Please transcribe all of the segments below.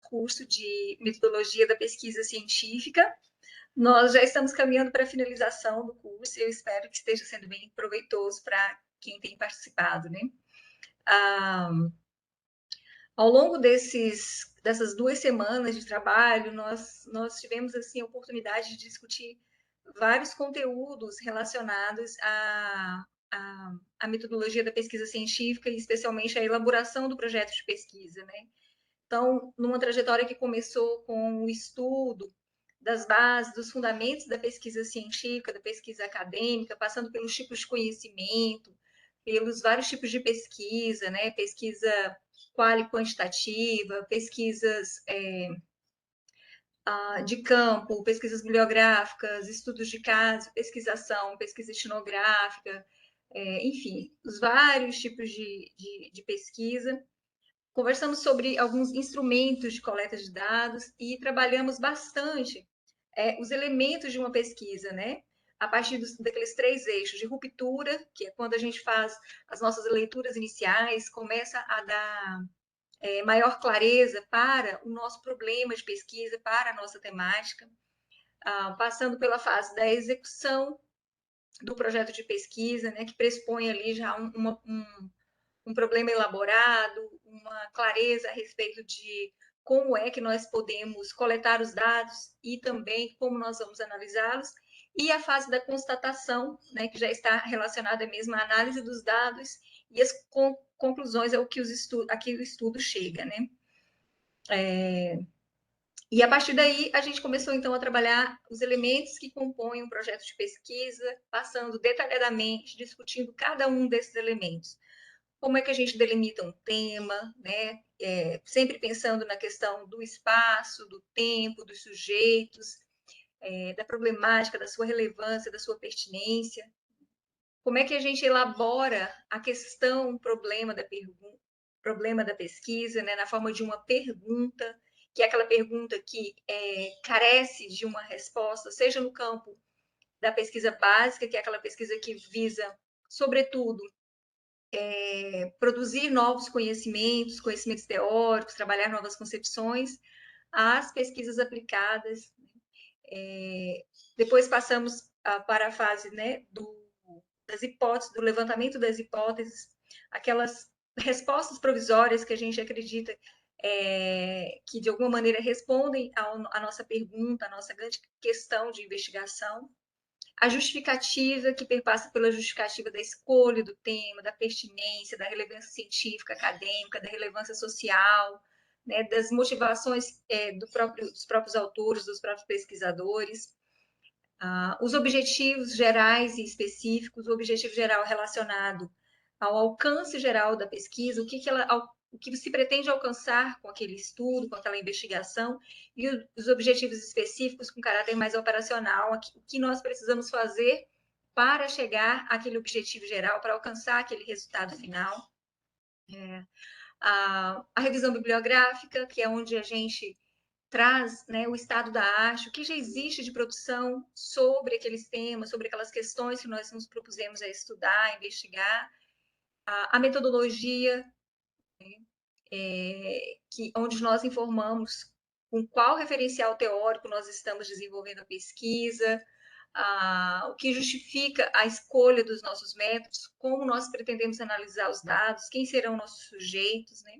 curso de metodologia da pesquisa científica. Nós já estamos caminhando para a finalização do curso e eu espero que esteja sendo bem proveitoso para quem tem participado, né? Ao longo dessas 2 semanas de trabalho, nós tivemos assim, a oportunidade de discutir vários conteúdos relacionados à metodologia da pesquisa científica e especialmente à elaboração do projeto de pesquisa, né? Então, numa trajetória que começou com o estudo das bases, dos fundamentos da pesquisa científica, da pesquisa acadêmica, passando pelos tipos de conhecimento, pelos vários tipos de pesquisa, né? Pesquisa qual e quantitativa, pesquisas de campo, pesquisas bibliográficas, estudos de caso, pesquisação, pesquisa etnográfica, enfim, os vários tipos de pesquisa. Conversamos sobre alguns instrumentos de coleta de dados e trabalhamos bastante os elementos de uma pesquisa, né? A partir daqueles 3 eixos de ruptura, que é quando a gente faz as nossas leituras iniciais, começa a dar maior clareza para o nosso problema de pesquisa, para a nossa temática, passando pela fase da execução do projeto de pesquisa, né, que pressupõe ali já um problema elaborado, uma clareza a respeito de como é que nós podemos coletar os dados e também como nós vamos analisá-los, e a fase da constatação, né, que já está relacionada mesmo à análise dos dados e as conclusões ao que o estudo chega, né? E a partir daí a gente começou então a trabalhar os elementos que compõem um projeto de pesquisa, passando detalhadamente, discutindo cada um desses elementos. Como é que a gente delimita um tema, né? Sempre pensando na questão do espaço, do tempo, dos sujeitos, da problemática, da sua relevância, da sua pertinência. Como é que a gente elabora a questão, o problema da pesquisa, né? Na forma de uma pergunta, que é aquela pergunta que carece de uma resposta, seja no campo da pesquisa básica, que é aquela pesquisa que visa, sobretudo, produzir novos conhecimentos, conhecimentos teóricos, trabalhar novas concepções, às pesquisas aplicadas. Depois passamos para a fase, né, das hipóteses, do levantamento das hipóteses, aquelas respostas provisórias que a gente acredita que de alguma maneira respondem à nossa pergunta, à nossa grande questão de investigação. A justificativa, que perpassa pela justificativa da escolha do tema, da pertinência, da relevância científica, acadêmica, da relevância social, né, das motivações dos próprios autores, dos próprios pesquisadores. Os objetivos gerais e específicos, o objetivo geral relacionado ao alcance geral da pesquisa, o que se pretende alcançar com aquele estudo, com aquela investigação, e os objetivos específicos com caráter mais operacional, o que nós precisamos fazer para chegar àquele objetivo geral, para alcançar aquele resultado final. A revisão bibliográfica, que é onde a gente traz, né, o estado da arte, o que já existe de produção sobre aqueles temas, sobre aquelas questões que nós nos propusemos a estudar, a investigar, a metodologia, onde nós informamos com qual referencial teórico nós estamos desenvolvendo a pesquisa, o que justifica a escolha dos nossos métodos, como nós pretendemos analisar os dados, quem serão nossos sujeitos, né?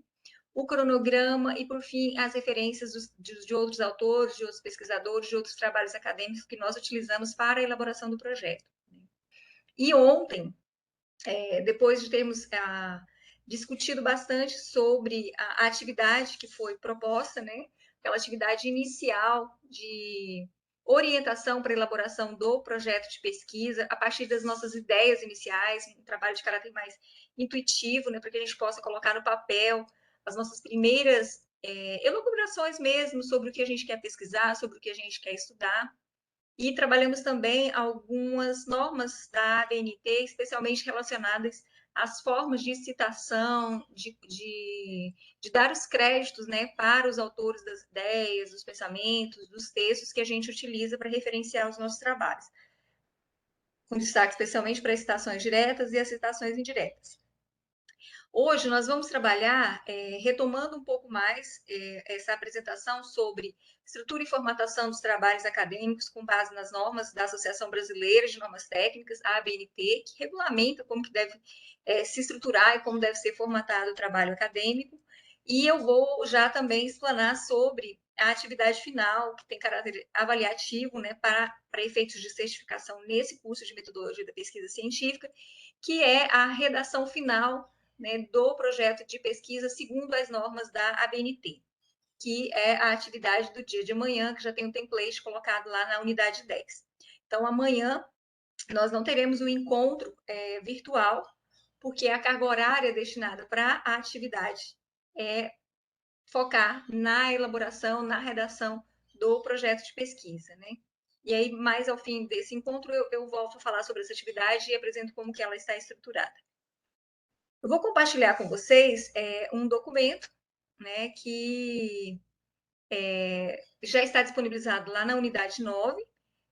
O cronograma e, por fim, as referências de outros autores, de outros pesquisadores, de outros trabalhos acadêmicos que nós utilizamos para a elaboração do projeto. E ontem, depois de termos discutido bastante sobre a atividade que foi proposta, né, aquela atividade inicial de orientação para a elaboração do projeto de pesquisa, a partir das nossas ideias iniciais, um trabalho de caráter mais intuitivo, né, para que a gente possa colocar no papel as nossas primeiras elucubrações mesmo sobre o que a gente quer pesquisar, sobre o que a gente quer estudar. E trabalhamos também algumas normas da ABNT, especialmente relacionadas às formas de citação, de dar os créditos, né, para os autores das ideias, dos pensamentos, dos textos que a gente utiliza para referenciar os nossos trabalhos, com destaque especialmente para as citações diretas e as citações indiretas. Hoje nós vamos trabalhar, retomando um pouco mais essa apresentação sobre estrutura e formatação dos trabalhos acadêmicos com base nas normas da Associação Brasileira de Normas Técnicas, a ABNT, que regulamenta como que deve se estruturar e como deve ser formatado o trabalho acadêmico. E eu vou já também explanar sobre a atividade final, que tem caráter avaliativo, né, para efeitos de certificação nesse curso de metodologia da pesquisa científica, que é a redação final, né, do projeto de pesquisa segundo as normas da ABNT, que é a atividade do dia de amanhã, que já tem um template colocado lá na unidade 10. Então, amanhã nós não teremos um encontro virtual, porque a carga horária destinada para a atividade é focar na elaboração, na redação do projeto de pesquisa, né? E aí, mais ao fim desse encontro, eu volto a falar sobre essa atividade e apresento como que ela está estruturada. Eu vou compartilhar com vocês um documento, né, que já está disponibilizado lá na unidade 9,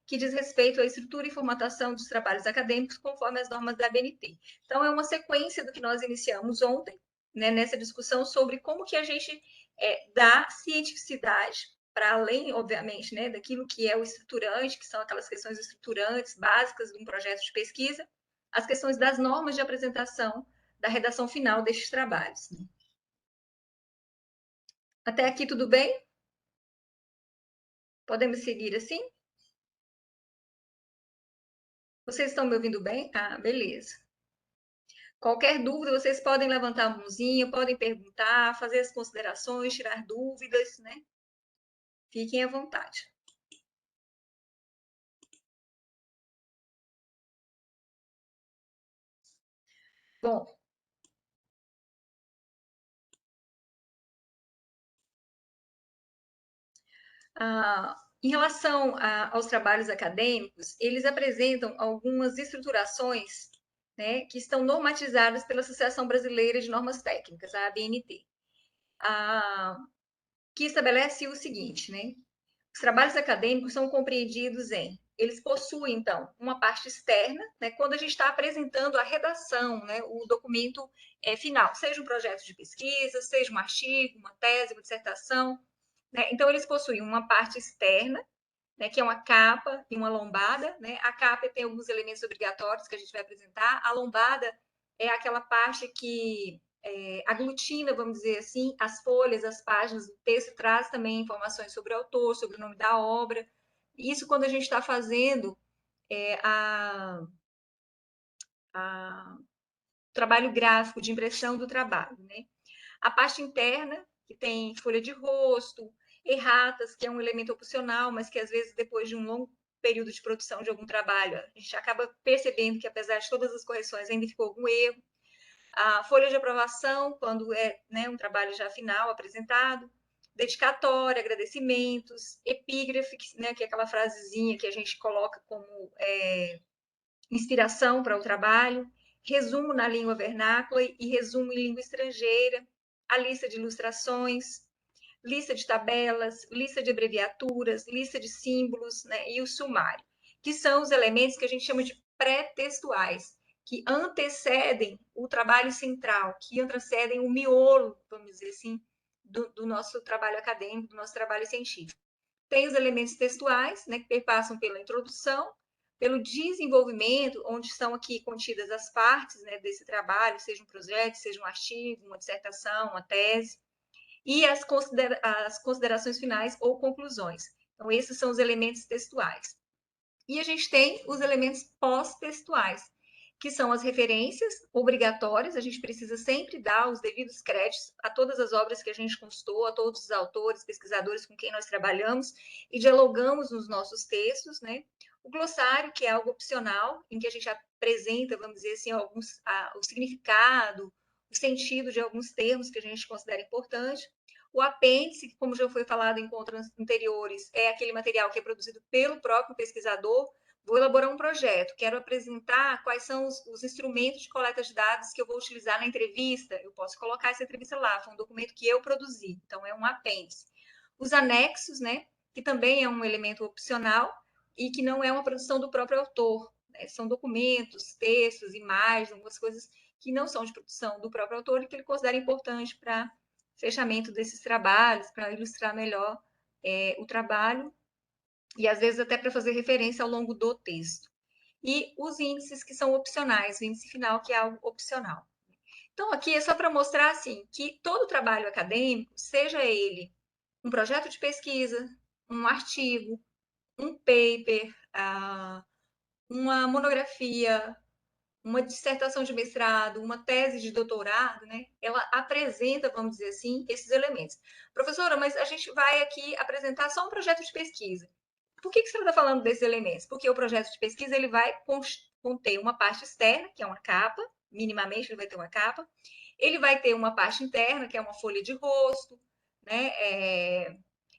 que diz respeito à estrutura e formatação dos trabalhos acadêmicos conforme as normas da ABNT. Então, é uma sequência do que nós iniciamos ontem, né, nessa discussão sobre como que a gente dá cientificidade para além, obviamente, né, daquilo que é o estruturante, que são aquelas questões estruturantes básicas de um projeto de pesquisa, as questões das normas de apresentação da redação final destes trabalhos. Até aqui tudo bem? Podemos seguir assim? Vocês estão me ouvindo bem? Ah, beleza. Qualquer dúvida, vocês podem levantar a mãozinha, podem perguntar, fazer as considerações, tirar dúvidas, né? Fiquem à vontade. Bom, em relação aos trabalhos acadêmicos, eles apresentam algumas estruturações, né, que estão normatizadas pela Associação Brasileira de Normas Técnicas, a ABNT, que estabelece o seguinte, né? Os trabalhos acadêmicos são compreendidos eles possuem, então, uma parte externa, né, quando a gente está apresentando a redação, né, o documento final, seja um projeto de pesquisa, seja um artigo, uma tese, uma dissertação, né, então eles possuem uma parte externa, né, que é uma capa e uma lombada, né, a capa tem alguns elementos obrigatórios que a gente vai apresentar, a lombada é aquela parte que aglutina, vamos dizer assim, as folhas, as páginas do texto, traz também informações sobre o autor, sobre o nome da obra. Isso quando a gente está fazendo o trabalho gráfico de impressão do trabalho, né? A parte interna, que tem folha de rosto, erratas, que é um elemento opcional, mas que às vezes depois de um longo período de produção de algum trabalho, a gente acaba percebendo que apesar de todas as correções ainda ficou algum erro. A folha de aprovação, quando é, né, um trabalho já final apresentado, dedicatória, agradecimentos, epígrafe, né, que é aquela frasezinha que a gente coloca como inspiração para o trabalho, resumo na língua vernácula e resumo em língua estrangeira, a lista de ilustrações, lista de tabelas, lista de abreviaturas, lista de símbolos, né, e o sumário, que são os elementos que a gente chama de pré-textuais, que antecedem o trabalho central, que antecedem o miolo, vamos dizer assim, do nosso trabalho acadêmico, do nosso trabalho científico. Tem os elementos textuais, né, que perpassam pela introdução, pelo desenvolvimento, onde estão aqui contidas as partes, né, desse trabalho, seja um projeto, seja um artigo, uma dissertação, uma tese, e as considerações finais ou conclusões. Então, esses são os elementos textuais. E a gente tem os elementos pós-textuais, que são as referências obrigatórias, a gente precisa sempre dar os devidos créditos a todas as obras que a gente consultou, a todos os autores, pesquisadores com quem nós trabalhamos e dialogamos nos nossos textos, né? O glossário, que é algo opcional, em que a gente apresenta, vamos dizer assim, o significado, o sentido de alguns termos que a gente considera importante. O apêndice, que, como já foi falado em encontros anteriores, é aquele material que é produzido pelo próprio pesquisador. Vou elaborar um projeto, quero apresentar quais são os instrumentos de coleta de dados que eu vou utilizar na entrevista. Eu posso colocar essa entrevista lá, foi um documento que eu produzi, então é um apêndice. Os anexos, né, que também é um elemento opcional e que não é uma produção do próprio autor, né? São documentos, textos, imagens, algumas coisas que não são de produção do próprio autor e que ele considera importante para fechamento desses trabalhos, para ilustrar melhor o trabalho e às vezes até para fazer referência ao longo do texto. E os índices que são opcionais, o índice final que é algo opcional. Então, aqui é só para mostrar assim, que todo trabalho acadêmico, seja ele um projeto de pesquisa, um artigo, um paper, uma monografia, uma dissertação de mestrado, uma tese de doutorado, né? Ela apresenta, vamos dizer assim, esses elementos. Professora, mas a gente vai aqui apresentar só um projeto de pesquisa. Por que você está falando desses elementos? Porque o projeto de pesquisa ele vai conter uma parte externa, que é uma capa, minimamente ele vai ter uma capa, ele vai ter uma parte interna, que é uma folha de rosto, né?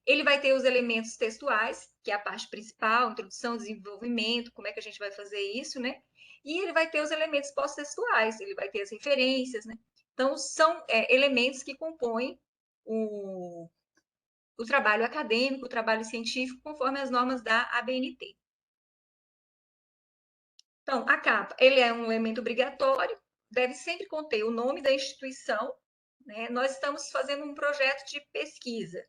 Ele vai ter os elementos textuais, que é a parte principal, introdução, desenvolvimento, como é que a gente vai fazer isso, né? E ele vai ter os elementos pós-textuais, ele vai ter as referências, né? Então, são elementos que compõem o trabalho acadêmico, o trabalho científico, conforme as normas da ABNT. Então, a capa, ele é um elemento obrigatório, deve sempre conter o nome da instituição, né? Nós estamos fazendo um projeto de pesquisa,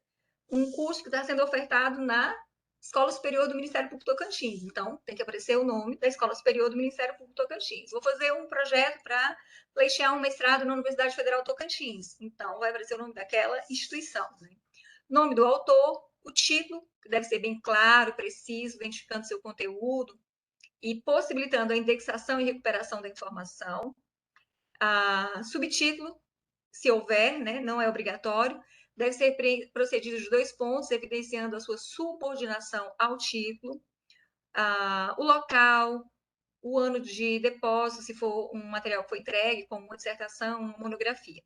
um curso que está sendo ofertado na Escola Superior do Ministério Público Tocantins. Então, tem que aparecer o nome da Escola Superior do Ministério Público Tocantins. Vou fazer um projeto para pleitear um mestrado na Universidade Federal Tocantins. Então, vai aparecer o nome daquela instituição, né? Nome do autor, o título, que deve ser bem claro, preciso, identificando seu conteúdo e possibilitando a indexação e recuperação da informação. Subtítulo, se houver, né, não é obrigatório, deve ser procedido de 2 pontos, evidenciando a sua subordinação ao título. O local, o ano de depósito, se for um material que foi entregue, como uma dissertação, uma monografia.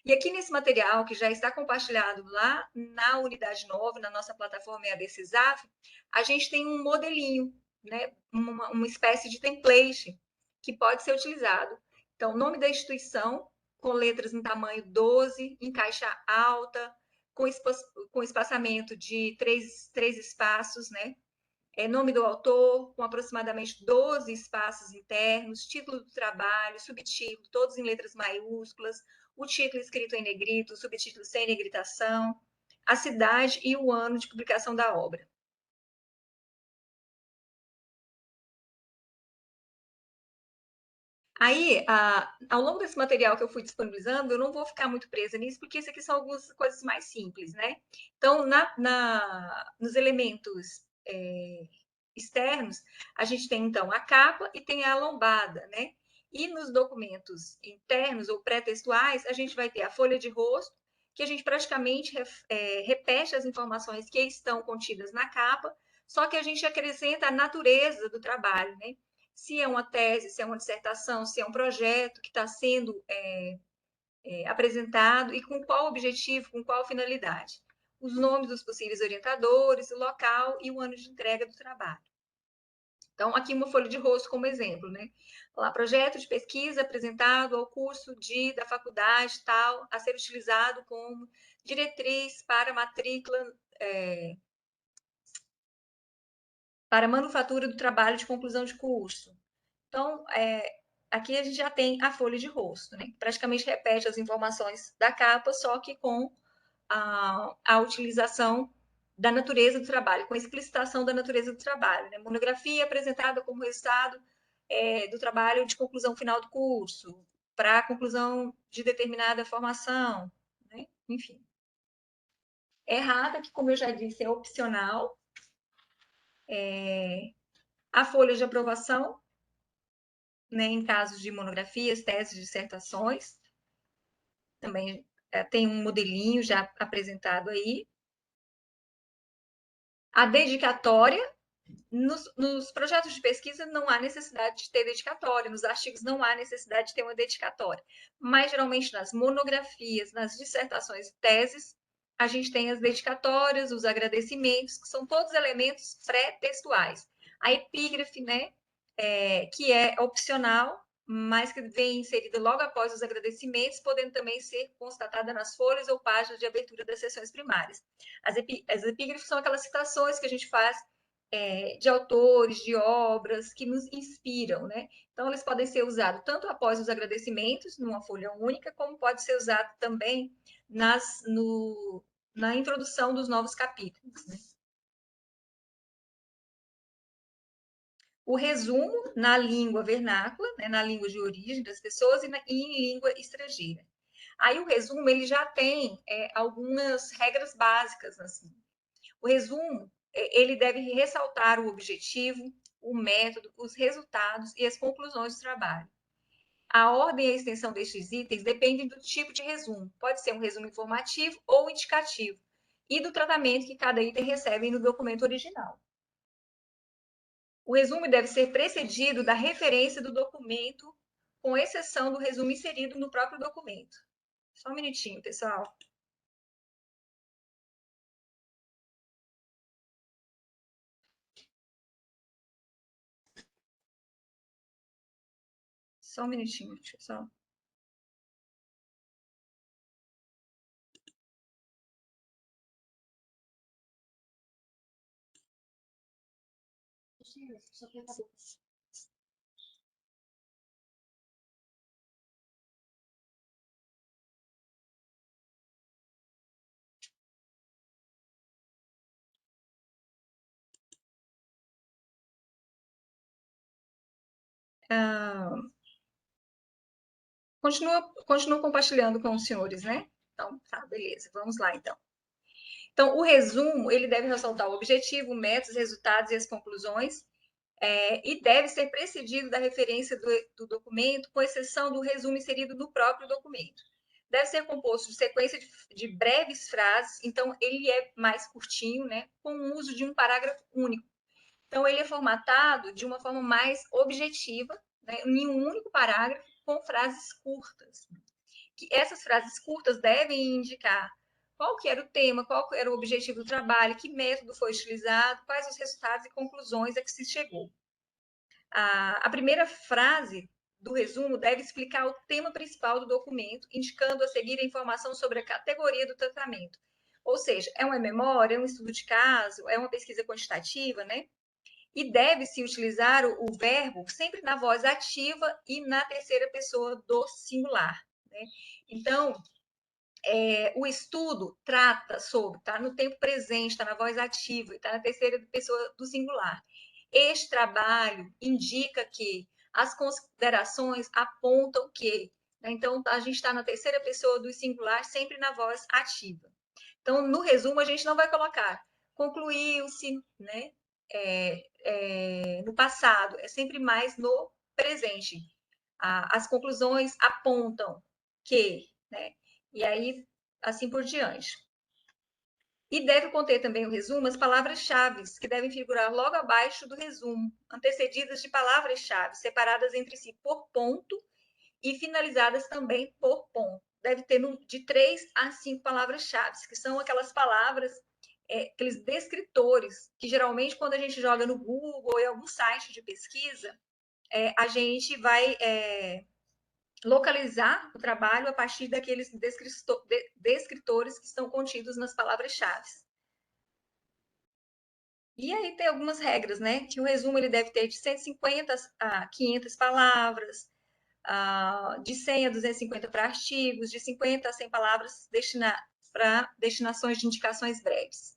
E aqui nesse material, que já está compartilhado lá na unidade 9, na nossa plataforma EAD CISAF, a gente tem um modelinho, né, uma espécie de template que pode ser utilizado. Então, nome da instituição, com letras em tamanho 12, em caixa alta, com espaçamento de três espaços, né? Nome do autor, com aproximadamente 12 espaços internos, título do trabalho, subtítulo, todos em letras maiúsculas, o título escrito em negrito, o subtítulo sem negritação, a cidade e o ano de publicação da obra. Aí, ao longo desse material que eu fui disponibilizando, eu não vou ficar muito presa nisso, porque isso aqui são algumas coisas mais simples, né? Então, nos elementos externos, a gente tem, então, a capa e tem a lombada, né? E nos documentos internos ou pré-textuais, a gente vai ter a folha de rosto, que a gente praticamente repete as informações que estão contidas na capa, só que a gente acrescenta a natureza do trabalho, né? Se é uma tese, se é uma dissertação, se é um projeto que está sendo apresentado e com qual objetivo, com qual finalidade. Os nomes dos possíveis orientadores, o local e o ano de entrega do trabalho. Então, aqui uma folha de rosto como exemplo, né? Lá, projeto de pesquisa apresentado ao curso da faculdade tal, a ser utilizado como diretriz para matrícula, para manufatura do trabalho de conclusão de curso. Então, aqui a gente já tem a folha de rosto, né? Praticamente repete as informações da capa, só que com a utilização da natureza do trabalho, com a explicitação da natureza do trabalho. Né? Monografia apresentada como resultado do trabalho de conclusão final do curso, para a conclusão de determinada formação, né? Enfim. Errata, que, como eu já disse, é opcional. A folha de aprovação, né, em casos de monografias, teses, dissertações, também tem um modelinho já apresentado aí. A dedicatória, nos projetos de pesquisa não há necessidade de ter dedicatória, nos artigos não há necessidade de ter uma dedicatória, mas geralmente nas monografias, nas dissertações e teses, a gente tem as dedicatórias, os agradecimentos, que são todos elementos pré-textuais. A epígrafe, né, que é opcional, mas que vem inserida logo após os agradecimentos, podendo também ser constatada nas folhas ou páginas de abertura das sessões primárias. As epígrafes são aquelas citações que a gente faz de autores, de obras que nos inspiram, né? Então, eles podem ser usados tanto após os agradecimentos, numa folha única, como pode ser usado também na introdução dos novos capítulos, né? O resumo na língua vernácula, né, na língua de origem das pessoas e em língua estrangeira. Aí o resumo ele já tem algumas regras básicas assim. O resumo ele deve ressaltar o objetivo, o método, os resultados e as conclusões do trabalho. A ordem e a extensão destes itens dependem do tipo de resumo. Pode ser um resumo informativo ou indicativo e do tratamento que cada item recebe no documento original. O resumo deve ser precedido da referência do documento, com exceção do resumo inserido no próprio documento. Só um minutinho, pessoal. Só um minutinho, pessoal. Continuo compartilhando com os senhores, né? Então, tá, beleza. Vamos lá, então. Então, o resumo, ele deve ressaltar o objetivo, métodos, resultados e as conclusões, e deve ser precedido da referência do documento, com exceção do resumo inserido no próprio documento. Deve ser composto de sequência de breves frases, então ele é mais curtinho, né, com o uso de um parágrafo único. Então, ele é formatado de uma forma mais objetiva, né, em um único parágrafo, com frases curtas. Que essas frases curtas devem indicar qual que era o tema, qual era o objetivo do trabalho, que método foi utilizado, quais os resultados e conclusões a que se chegou. A primeira frase do resumo deve explicar o tema principal do documento, indicando a seguir a informação sobre a categoria do tratamento. Ou seja, é uma memória, é um estudo de caso, é uma pesquisa quantitativa, né? E deve-se utilizar o verbo sempre na voz ativa e na terceira pessoa do singular, né? Então, o estudo trata sobre, está no tempo presente, está na voz ativa, está na terceira pessoa do singular. Este trabalho indica que as considerações apontam que, né? Então, a gente está na terceira pessoa do singular, sempre na voz ativa. Então, no resumo, a gente não vai colocar concluiu-se, né? No passado, é sempre mais no presente. As conclusões apontam que, né? E aí, assim por diante. E deve conter também o resumo as palavras-chave, que devem figurar logo abaixo do resumo, antecedidas de palavras-chave, separadas entre si por ponto e finalizadas também por ponto. Deve ter de 3 a 5 palavras-chave, que são aquelas palavras, aqueles descritores, que geralmente quando a gente joga no Google ou em algum site de pesquisa, a gente vai localizar o trabalho a partir daqueles descritores que estão contidos nas palavras-chave. E aí tem algumas regras, né? Que o resumo ele deve ter de 150 a 500 palavras, de 100 a 250 para artigos, de 50 a 100 palavras para destinações de indicações breves.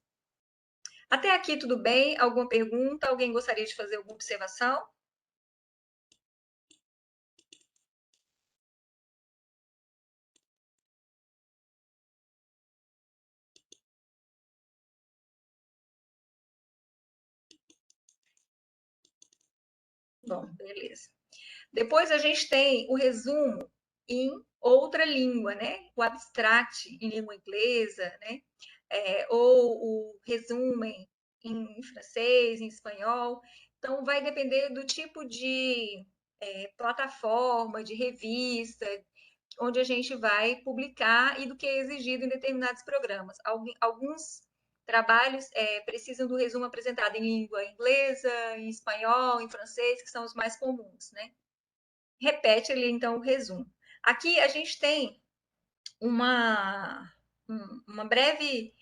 Até aqui tudo bem? Alguma pergunta? Alguém gostaria de fazer alguma observação? Bom, beleza. Depois a gente tem o resumo em outra língua, né? O abstract em língua inglesa, né? Ou o resumen em francês, em espanhol. Então, vai depender do tipo de plataforma, de revista, onde a gente vai publicar e do que é exigido em determinados programas. Alguns trabalhos precisam do resumo apresentado em língua inglesa, em espanhol, em francês, que são os mais comuns, né? Repete ali, então, o resumo. Aqui a gente tem uma breve,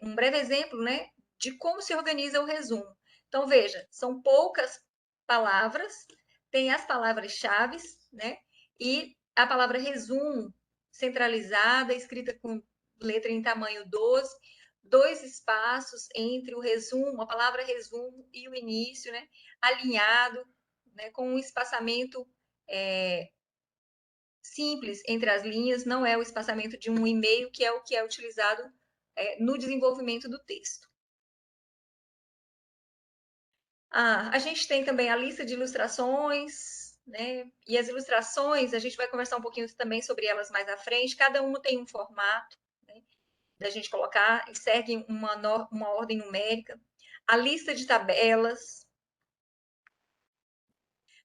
um breve exemplo, né, de como se organiza o resumo. Então, veja, são poucas palavras, tem as palavras-chave, né? E a palavra resumo, centralizada, escrita com letra em tamanho 12, dois espaços entre o resumo, a palavra resumo e o início, né? Alinhado, né? Com um espaçamento simples entre as linhas, não é o espaçamento de um e-mail, que é o que é utilizado no desenvolvimento do texto. A gente tem também a lista de ilustrações, né? E as ilustrações, a gente vai conversar um pouquinho também sobre elas mais à frente. Cada uma tem um formato, né, da gente colocar, e segue uma ordem numérica. A lista de tabelas,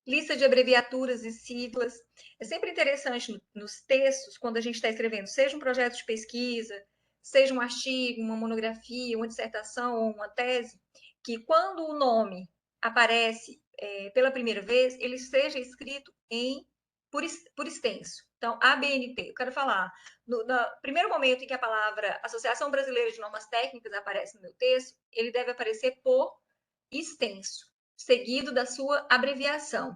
lista de abreviaturas e siglas. É sempre interessante nos textos, quando a gente está escrevendo, seja um projeto de pesquisa, seja um artigo, uma monografia, uma dissertação ou uma tese, que quando o nome aparece pela primeira vez, ele seja escrito por extenso. Então, ABNT, eu quero falar, no primeiro momento em que a palavra Associação Brasileira de Normas Técnicas aparece no meu texto, ele deve aparecer por extenso, seguido da sua abreviação.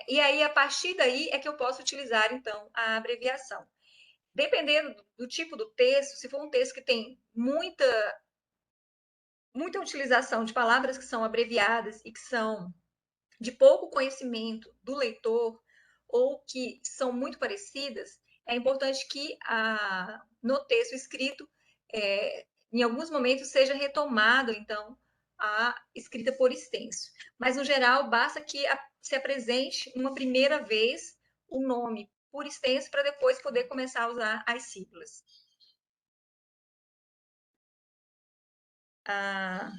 E aí, a partir daí, é que eu posso utilizar, então, a abreviação. Dependendo do tipo do texto, se for um texto que tem muita utilização de palavras que são abreviadas e que são de pouco conhecimento do leitor, ou que são muito parecidas, é importante que no texto escrito, em alguns momentos, seja retomado, então, a escrita por extenso. Mas, no geral, basta que se apresente uma primeira vez o nome por extenso para depois poder começar a usar as siglas. A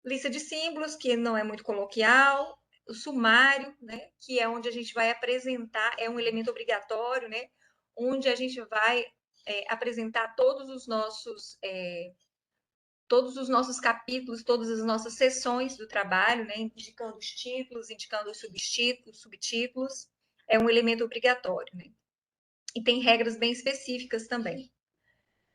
lista de símbolos, que não é muito coloquial, o sumário, né, que é onde a gente vai apresentar, é um elemento obrigatório, né, onde a gente vai apresentar todos os nossos capítulos, todas as nossas sessões do trabalho, né, indicando os títulos, indicando os subtítulos, é um elemento obrigatório, né? E tem regras bem específicas também.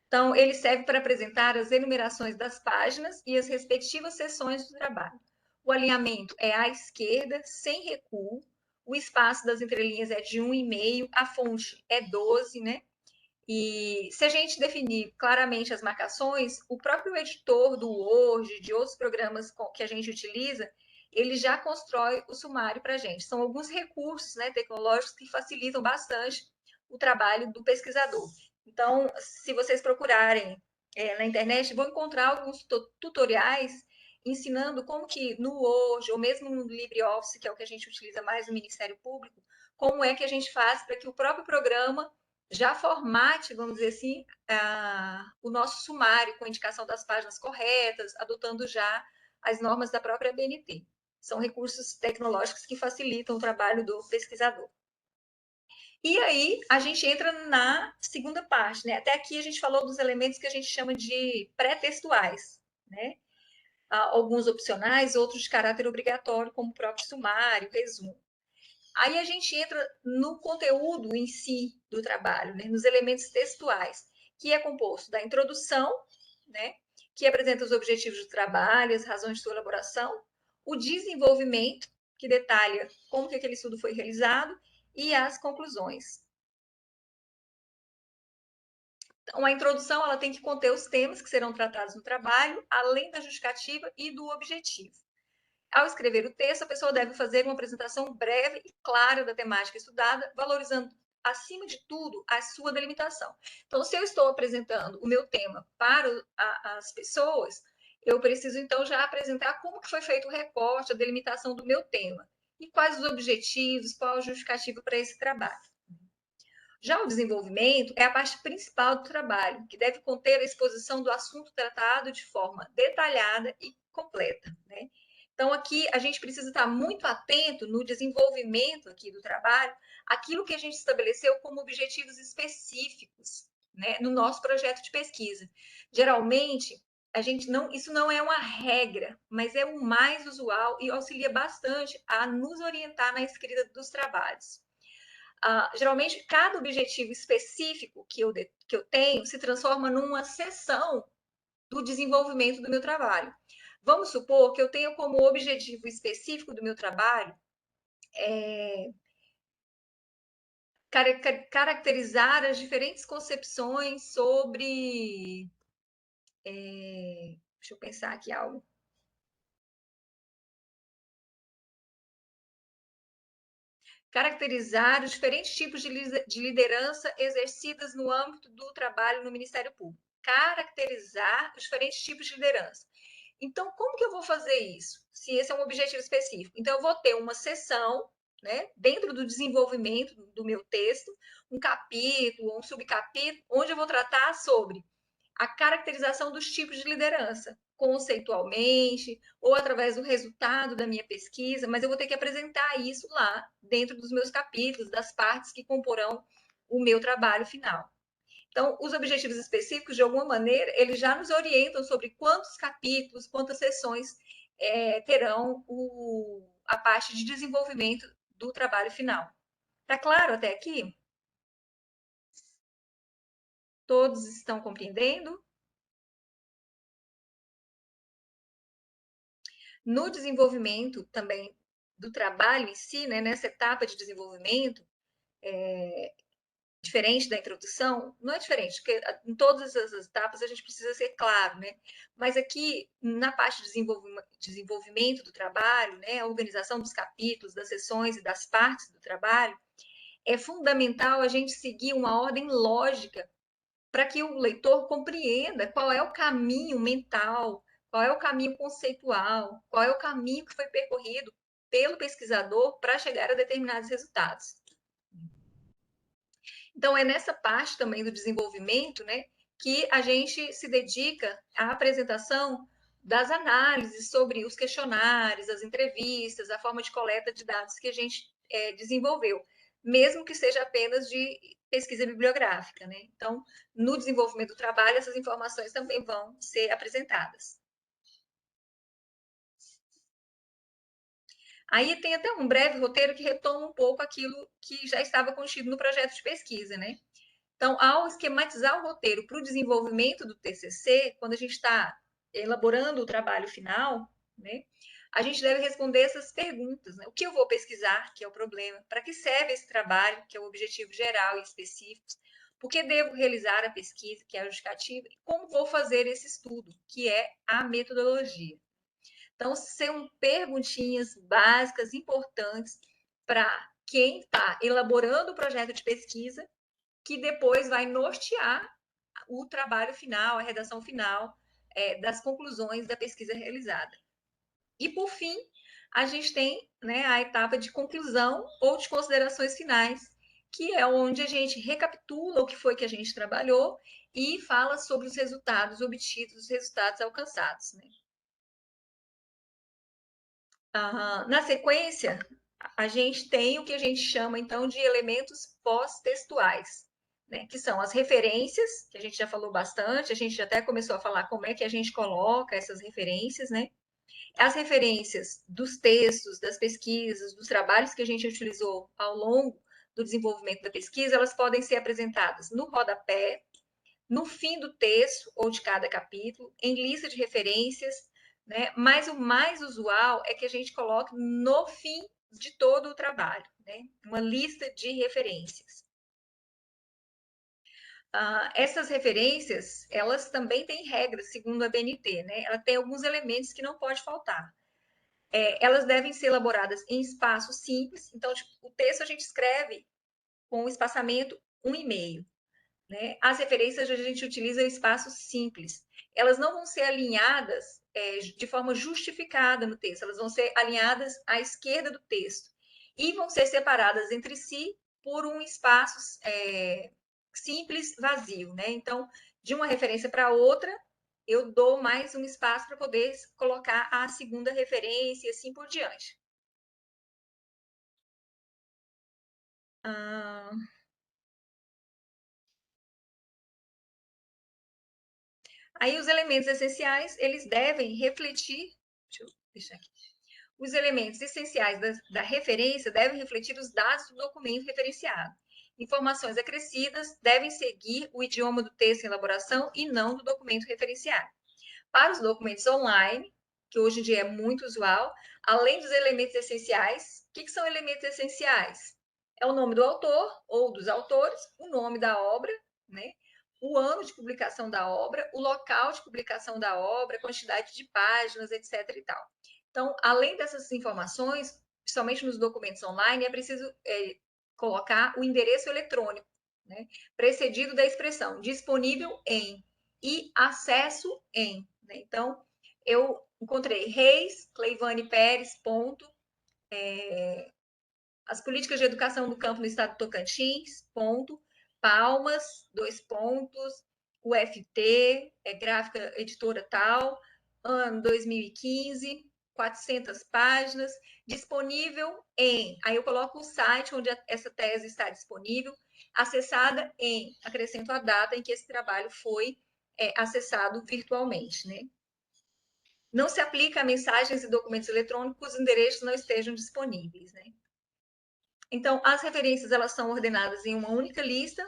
Então, ele serve para apresentar as enumerações das páginas e as respectivas seções do trabalho. O alinhamento é à esquerda, sem recuo. O espaço das entrelinhas é de 1,5, a fonte é 12, né? E se a gente definir claramente as marcações, o próprio editor do Word, de outros programas que a gente utiliza, ele já constrói o sumário para a gente. São alguns recursos, né, tecnológicos que facilitam bastante o trabalho do pesquisador. Então, se vocês procurarem na internet, vão encontrar alguns tutoriais ensinando como que no Word, ou mesmo no LibreOffice, que é o que a gente utiliza mais no Ministério Público, como é que a gente faz para que o próprio programa já formate, vamos dizer assim, o nosso sumário com a indicação das páginas corretas, adotando já as normas da própria BNT. São recursos tecnológicos que facilitam o trabalho do pesquisador. E aí, a gente entra na segunda parte, né? Até aqui a gente falou dos elementos que a gente chama de pré-textuais, né? Alguns opcionais, outros de caráter obrigatório, como o próprio sumário, resumo. Aí a gente entra no conteúdo em si do trabalho, né? Nos elementos textuais, que é composto da introdução, né? Que apresenta os objetivos do trabalho, as razões de sua elaboração, o desenvolvimento, que detalha como que aquele estudo foi realizado, e as conclusões. Então, a introdução ela tem que conter os temas que serão tratados no trabalho, além da justificativa e do objetivo. Ao escrever o texto, a pessoa deve fazer uma apresentação breve e clara da temática estudada, valorizando, acima de tudo, a sua delimitação. Então, se eu estou apresentando o meu tema para as pessoas, eu preciso, então, já apresentar como que foi feito o recorte, a delimitação do meu tema, e quais os objetivos, qual a justificativa para esse trabalho. Já o desenvolvimento é a parte principal do trabalho, que deve conter a exposição do assunto tratado de forma detalhada e completa, né? Então, aqui a gente precisa estar muito atento no desenvolvimento aqui do trabalho, aquilo que a gente estabeleceu como objetivos específicos, né, no nosso projeto de pesquisa. Geralmente, isso não é uma regra, mas é o mais usual e auxilia bastante a nos orientar na escrita dos trabalhos. Geralmente, cada objetivo específico que eu tenho se transforma numa seção do desenvolvimento do meu trabalho. Vamos supor que eu tenha como objetivo específico do meu trabalho caracterizar as diferentes concepções sobre. Deixa eu pensar aqui algo. Caracterizar os diferentes tipos de liderança exercidas no âmbito do trabalho no Ministério Público. Caracterizar os diferentes tipos de liderança. Então, como que eu vou fazer isso? Se esse é um objetivo específico. Então, eu vou ter uma sessão, né, dentro do desenvolvimento do meu texto, um capítulo, um subcapítulo, onde eu vou tratar sobre a caracterização dos tipos de liderança, conceitualmente, ou através do resultado da minha pesquisa, mas eu vou ter que apresentar isso lá, dentro dos meus capítulos, das partes que comporão o meu trabalho final. Então, os objetivos específicos, de alguma maneira, eles já nos orientam sobre quantos capítulos, quantas sessões terão a parte de desenvolvimento do trabalho final. Está claro até aqui? Todos estão compreendendo? No desenvolvimento também do trabalho em si, né, nessa etapa de desenvolvimento, diferente da introdução, não é diferente, porque em todas as etapas a gente precisa ser claro, né? Mas aqui, na parte de desenvolvimento do trabalho, né, a organização dos capítulos, das sessões e das partes do trabalho, é fundamental a gente seguir uma ordem lógica para que o leitor compreenda qual é o caminho mental, qual é o caminho conceitual, qual é o caminho que foi percorrido pelo pesquisador para chegar a determinados resultados. Então, é nessa parte também do desenvolvimento, né, que a gente se dedica à apresentação das análises sobre os questionários, as entrevistas, a forma de coleta de dados que a gente desenvolveu, mesmo que seja apenas de pesquisa bibliográfica, né? Então, no desenvolvimento do trabalho, essas informações também vão ser apresentadas. Aí tem até um breve roteiro que retoma um pouco aquilo que já estava contido no projeto de pesquisa, né? Então, ao esquematizar o roteiro para o desenvolvimento do TCC, quando a gente está elaborando o trabalho final, né, a gente deve responder essas perguntas, né? O que eu vou pesquisar, que é o problema, para que serve esse trabalho, que é o objetivo geral e específico, por que devo realizar a pesquisa, que é a justificativa, e como vou fazer esse estudo, que é a metodologia. Então, são perguntinhas básicas, importantes, para quem está elaborando o projeto de pesquisa, que depois vai nortear o trabalho final, a redação final das conclusões da pesquisa realizada. E, por fim, a gente tem, né, a etapa de conclusão ou de considerações finais, que é onde a gente recapitula o que foi que a gente trabalhou e fala sobre os resultados obtidos, os resultados alcançados. Né? Na sequência, a gente tem o que a gente chama, então, de elementos pós-textuais, né? Que são as referências, que a gente já falou bastante, a gente já até começou a falar como é que a gente coloca essas referências, né? As referências dos textos, das pesquisas, dos trabalhos que a gente utilizou ao longo do desenvolvimento da pesquisa, elas podem ser apresentadas no rodapé, no fim do texto ou de cada capítulo, em lista de referências, né? Mas o mais usual é que a gente coloque no fim de todo o trabalho, né? Uma lista de referências. Essas referências, elas também têm regras, segundo a BNT, né? Ela tem alguns elementos que não pode faltar. Elas devem ser elaboradas em espaço simples, então tipo, o texto a gente escreve com o espaçamento 1,5. Né? As referências a gente utiliza espaços simples. Elas não vão ser alinhadas de forma justificada no texto, elas vão ser alinhadas à esquerda do texto e vão ser separadas entre si por um espaço simples, vazio. Né? Então, de uma referência para outra, eu dou mais um espaço para poder colocar a segunda referência e assim por diante. Aí os elementos essenciais, eles devem refletir, deixa eu deixar aqui. Os elementos essenciais da referência devem refletir os dados do documento referenciado. Informações acrescidas devem seguir o idioma do texto em elaboração e não do documento referenciado. Para os documentos online, que hoje em dia é muito usual, além dos elementos essenciais, o que são elementos essenciais? É o nome do autor ou dos autores, o nome da obra, né? O ano de publicação da obra, o local de publicação da obra, quantidade de páginas, etc. e tal. Então, além dessas informações, principalmente nos documentos online, é preciso colocar o endereço eletrônico, né? Precedido da expressão disponível em e acesso em. Né? Então, eu encontrei Reis, Cleivane Pérez, ponto, as políticas de educação do campo no estado do Tocantins, ponto, Palmas, dois pontos, UFT, gráfica editora tal, ano 2015, 400 páginas, disponível em, aí eu coloco o site onde essa tese está disponível, acessada em, acrescento a data em que esse trabalho foi acessado virtualmente, né? Não se aplica a mensagens e documentos eletrônicos cujos endereços não estejam disponíveis, né? Então, as referências elas são ordenadas em uma única lista,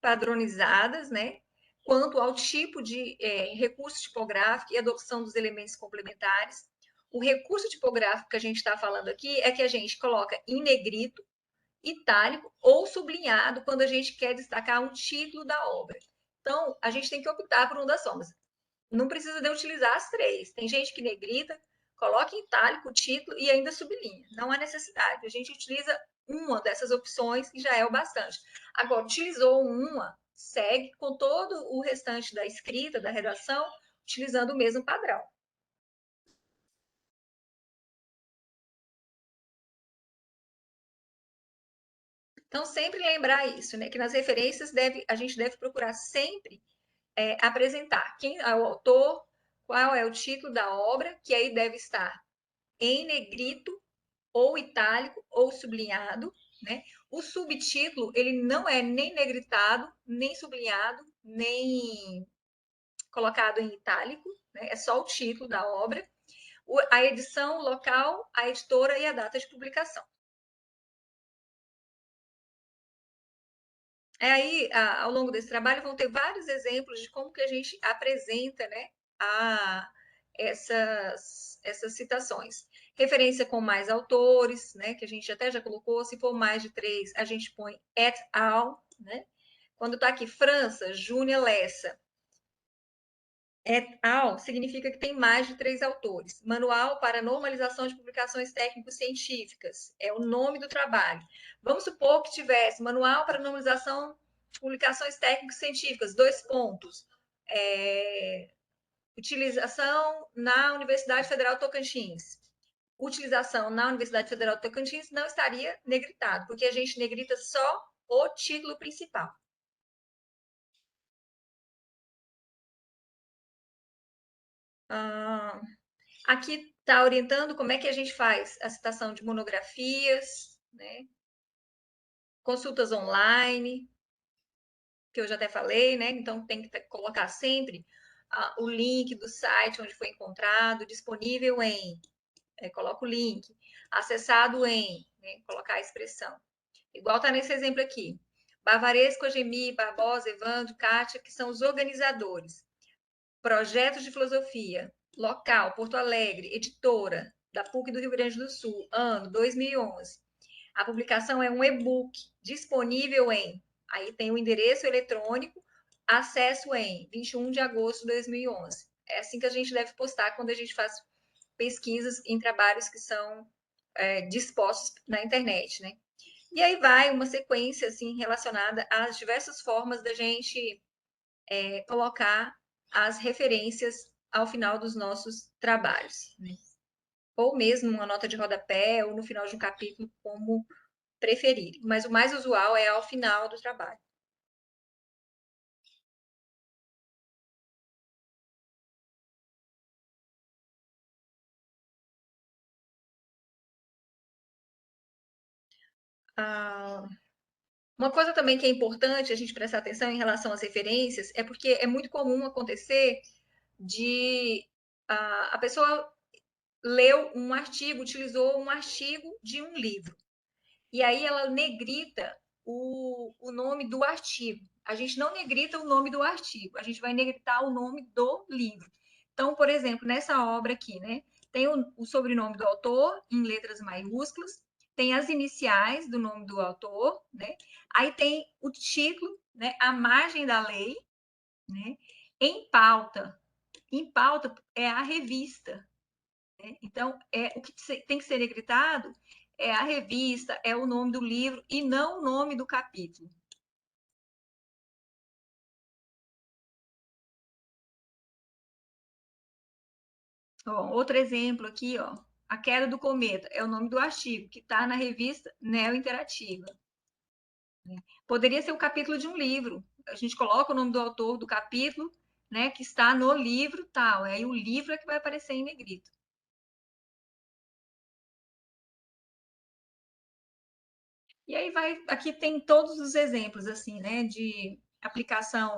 padronizadas, né? Quanto ao tipo de recurso tipográfico e adoção dos elementos complementares. O recurso tipográfico que a gente está falando aqui é que a gente coloca em negrito, itálico ou sublinhado quando a gente quer destacar um título da obra. Então, a gente tem que optar por uma das formas. Não precisa de utilizar as três. Tem gente que negrita, coloca em itálico o título e ainda sublinha. Não há necessidade. A gente utiliza uma dessas opções e já é o bastante. Agora, utilizou uma, segue com todo o restante da escrita, da redação, utilizando o mesmo padrão. Então, sempre lembrar isso, né? Que nas referências a gente deve procurar sempre apresentar quem é o autor, qual é o título da obra, que aí deve estar em negrito ou itálico ou sublinhado, né? O subtítulo, ele não é nem negritado, nem sublinhado, nem colocado em itálico, né? É só o título da obra, a edição, o local, a editora e a data de publicação. Aí, ao longo desse trabalho, vão ter vários exemplos de como que a gente apresenta, né, essas citações. Referência com mais autores, né, que a gente até já colocou, se for mais de 3, a gente põe et al, né? Quando está aqui França, Júnia Lessa, et al significa que tem mais de 3 autores. Manual para normalização de publicações técnico-científicas, é o nome do trabalho. Vamos supor que tivesse Manual para normalização de publicações técnico-científicas, 2 pontos. Utilização na Universidade Federal Tocantins. Utilização na Universidade Federal Tocantins não estaria negritado, porque a gente negrita só o título principal. Aqui está orientando como é que a gente faz a citação de monografias, né? Consultas online, que eu já até falei, né? Então tem que colocar sempre o link do site onde foi encontrado, disponível em, coloca o link, acessado em, né? Colocar a expressão. Igual está nesse exemplo aqui. Bavaresco, Agemi, Barbosa, Evandro, Kátia, que são os organizadores. Projetos de filosofia, local, Porto Alegre, editora, da PUC do Rio Grande do Sul, ano 2011. A publicação é um e-book disponível em, aí tem o endereço eletrônico, acesso em 21 de agosto de 2011. É assim que a gente deve postar quando a gente faz pesquisas em trabalhos que são dispostos na internet, né? E aí vai uma sequência assim relacionada às diversas formas da gente colocar as referências ao final dos nossos trabalhos, né? Ou mesmo uma nota de rodapé, ou no final de um capítulo, como preferir. Mas o mais usual é ao final do trabalho. Uma coisa também que é importante a gente prestar atenção em relação às referências é porque é muito comum acontecer de a pessoa leu um artigo, utilizou um artigo de um livro. E aí ela negrita o nome do artigo. A gente não negrita o nome do artigo, a gente vai negritar o nome do livro. Então, por exemplo, nessa obra aqui, né, tem o sobrenome do autor em letras maiúsculas, tem as iniciais do nome do autor, né? Aí tem o título, né, a margem da lei, né? Em pauta é a revista, né? Então, o que tem que ser negritado é a revista, é o nome do livro e não o nome do capítulo. Ó, outro exemplo aqui, ó, A Queda do Cometa, é o nome do artigo, que está na revista Neo Interativa. Poderia ser o capítulo de um livro. A gente coloca o nome do autor do capítulo, né, que está no livro tal. Aí o livro é que vai aparecer em negrito. E aí vai, aqui tem todos os exemplos assim, né, de aplicação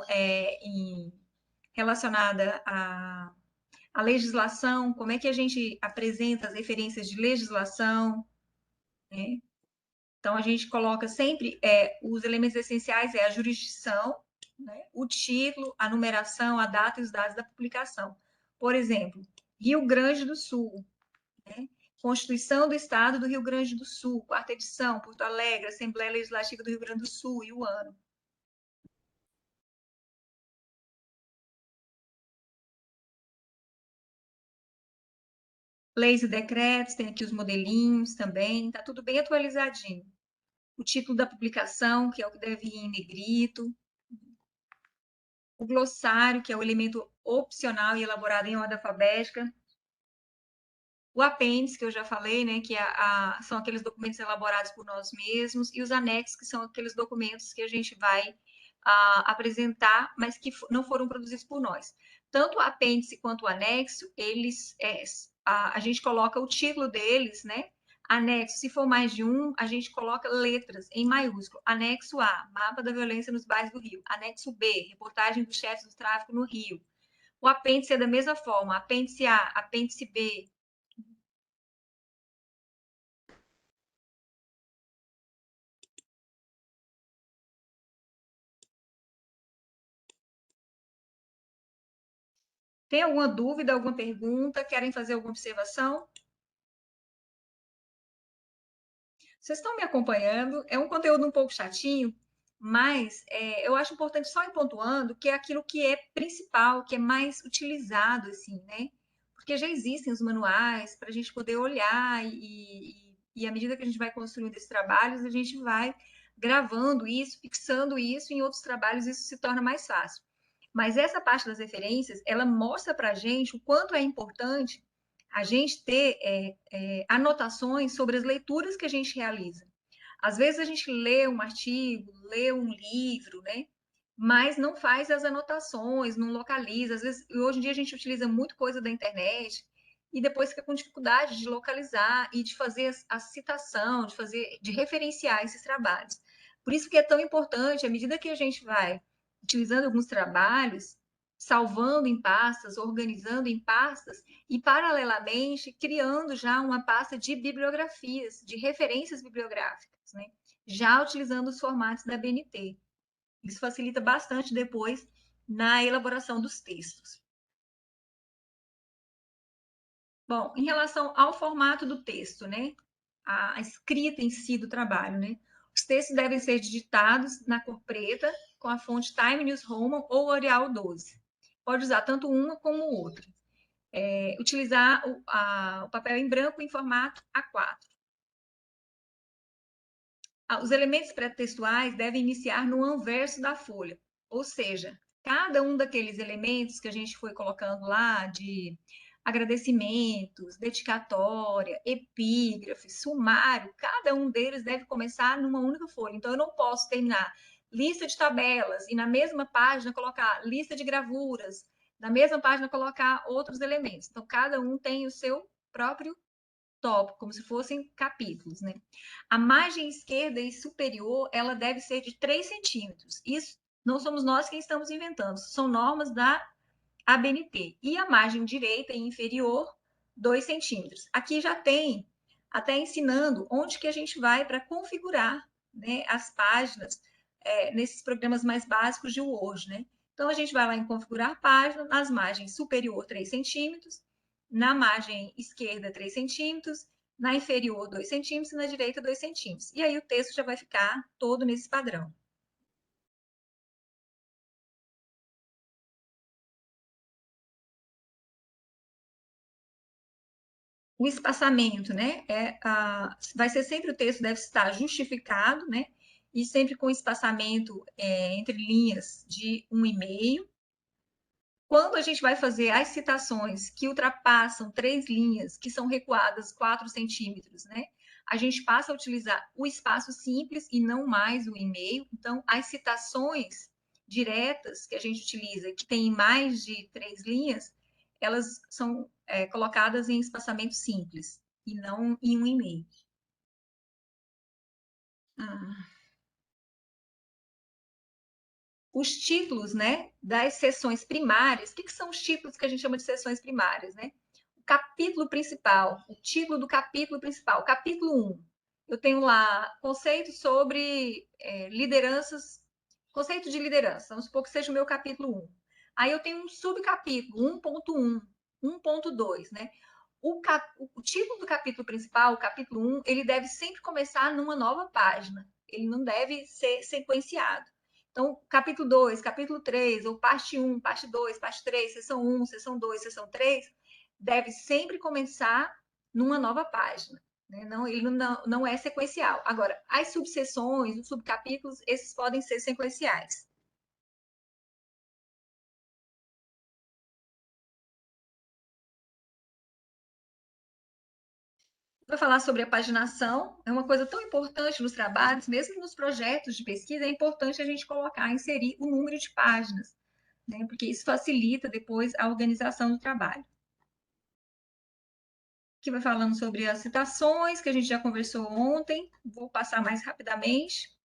relacionada à legislação, como é que a gente apresenta as referências de legislação, né? Então, a gente coloca sempre os elementos essenciais, a jurisdição, né, o título, a numeração, a data e os dados da publicação. Por exemplo, Rio Grande do Sul, né? Constituição do Estado do Rio Grande do Sul, quarta edição, Porto Alegre, Assembleia Legislativa do Rio Grande do Sul e o ano. Leis e decretos, tem aqui os modelinhos também, está tudo bem atualizadinho. O título da publicação, que é o que deve ir em negrito, o glossário, que é o elemento opcional e elaborado em ordem alfabética, o apêndice, que eu já falei, né, que são aqueles documentos elaborados por nós mesmos, e os anexos, que são aqueles documentos que a gente vai apresentar, mas que não foram produzidos por nós. Tanto o apêndice quanto o anexo, eles, a gente coloca o título deles, né? Anexo, se for mais de um, a gente coloca letras em maiúsculo. Anexo A, mapa da violência nos bairros do Rio. Anexo B, reportagem dos chefes do tráfico no Rio. O apêndice é da mesma forma, apêndice A, apêndice B. Tem alguma dúvida, alguma pergunta? Querem fazer alguma observação? Vocês estão me acompanhando? É um conteúdo um pouco chatinho, mas eu acho importante só ir pontuando que é aquilo que é principal, que é mais utilizado, assim, né? Porque já existem os manuais para a gente poder olhar e à medida que a gente vai construindo esses trabalhos, a gente vai gravando isso, fixando isso em outros trabalhos, isso se torna mais fácil. Mas essa parte das referências, ela mostra para a gente o quanto é importante a gente ter anotações sobre as leituras que a gente realiza. Às vezes a gente lê um artigo, lê um livro, né? Mas não faz as anotações, não localiza. Às vezes, hoje em dia a gente utiliza muito coisa da internet e depois fica com dificuldade de localizar e de fazer a citação, de referenciar esses trabalhos. Por isso que é tão importante, à medida que a gente vai utilizando alguns trabalhos, salvando em pastas, organizando em pastas e, paralelamente, criando já uma pasta de bibliografias, de referências bibliográficas, né? Já utilizando os formatos da BNT. Isso facilita bastante depois na elaboração dos textos. Bom, em relação ao formato do texto, né? A escrita em si do trabalho, né? Os textos devem ser digitados na cor preta, com a fonte Time News Roman ou Arial 12. Pode usar tanto uma como outra. Utilizar o papel em branco em formato A4. Os elementos pré-textuais devem iniciar no anverso da folha, ou seja, cada um daqueles elementos que a gente foi colocando lá de agradecimentos, dedicatória, epígrafe, sumário, cada um deles deve começar numa única folha. Então, eu não posso terminar lista de tabelas e na mesma página colocar lista de gravuras, na mesma página colocar outros elementos. Então, cada um tem o seu próprio tópico, como se fossem capítulos, né? A margem esquerda e superior, ela deve ser de 3 centímetros. Isso não somos nós quem estamos inventando, são normas da ABNT. E a margem direita e inferior, 2 centímetros. Aqui já tem, até ensinando onde que a gente vai para configurar, né, as páginas nesses programas mais básicos de Word, né? Então, a gente vai lá em configurar página, nas margens superior 3 centímetros, na margem esquerda 3 centímetros, na inferior 2 centímetros e na direita 2 centímetros. E aí o texto já vai ficar todo nesse padrão. O espaçamento, né? Vai ser sempre o texto deve estar justificado, né? E sempre com espaçamento entre linhas de 1,5. Quando a gente vai fazer as citações que ultrapassam 3 linhas, que são recuadas 4 centímetros, né? A gente passa a utilizar o espaço simples e não mais o e-mail. Então, as citações diretas que a gente utiliza, que tem mais de 3 linhas, elas são colocadas em espaçamento simples e não em um e-mail. Ah. Os títulos, né, das seções primárias. O que são os títulos que a gente chama de seções primárias, né? O capítulo principal, o título do capítulo principal, capítulo 1. Eu tenho lá conceito sobre lideranças, conceito de liderança, vamos supor que seja o meu capítulo 1. Aí eu tenho um subcapítulo, 1.1, 1.2, né? O título do capítulo principal, o capítulo 1, ele deve sempre começar numa nova página. Ele não deve ser sequenciado. Então, capítulo 2, capítulo 3, ou parte 1, parte 2, parte 3, sessão 1, sessão 2, sessão 3, deve sempre começar numa nova página. Né? Não, ele não é sequencial. Agora, as subseções, os subcapítulos, esses podem ser sequenciais. Vai falar sobre a paginação, é uma coisa tão importante nos trabalhos, mesmo nos projetos de pesquisa, é importante a gente colocar, inserir o número de páginas, né? Porque isso facilita depois a organização do trabalho. Aqui vai falando sobre as citações, que a gente já conversou ontem, vou passar mais rapidamente.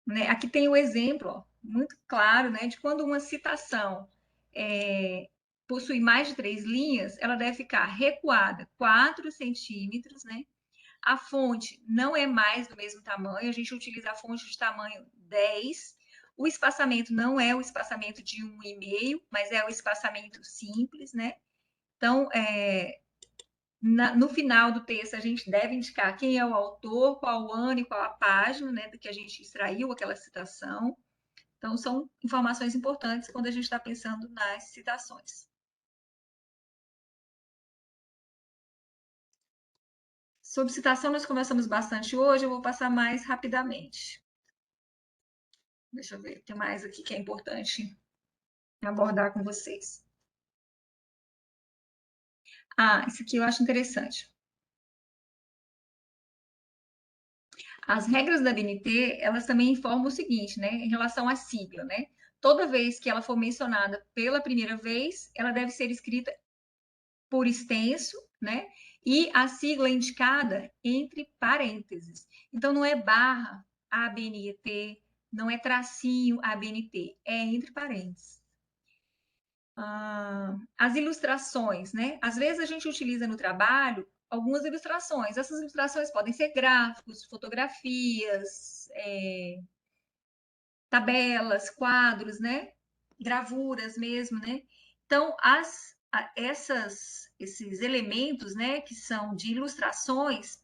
Né? Aqui tem o exemplo, ó, muito claro, né, de quando uma citação possui mais de 3 linhas, ela deve ficar recuada 4 centímetros, né? A fonte não é mais do mesmo tamanho, a gente utiliza a fonte de tamanho 10. O espaçamento não é o espaçamento de 1,5, mas é o espaçamento simples, né? Então, no final do texto, a gente deve indicar quem é o autor, qual o ano e qual a página, né, do que a gente extraiu aquela citação. Então, são informações importantes quando a gente está pensando nas citações. Sobre citação, nós conversamos bastante hoje, eu vou passar mais rapidamente. Deixa eu ver, tem mais aqui que é importante abordar com vocês. Isso aqui eu acho interessante. As regras da BNT, elas também informam o seguinte, né, em relação à sigla, né? Toda vez que ela for mencionada pela primeira vez, ela deve ser escrita por extenso, né? E a sigla indicada entre parênteses. Então, não é barra ABNT, não é tracinho ABNT, é entre parênteses. As ilustrações, né? Às vezes a gente utiliza no trabalho algumas ilustrações. Essas ilustrações podem ser gráficos, fotografias, tabelas, quadros, né? Gravuras mesmo, né? Então, esses elementos, né, que são de ilustrações,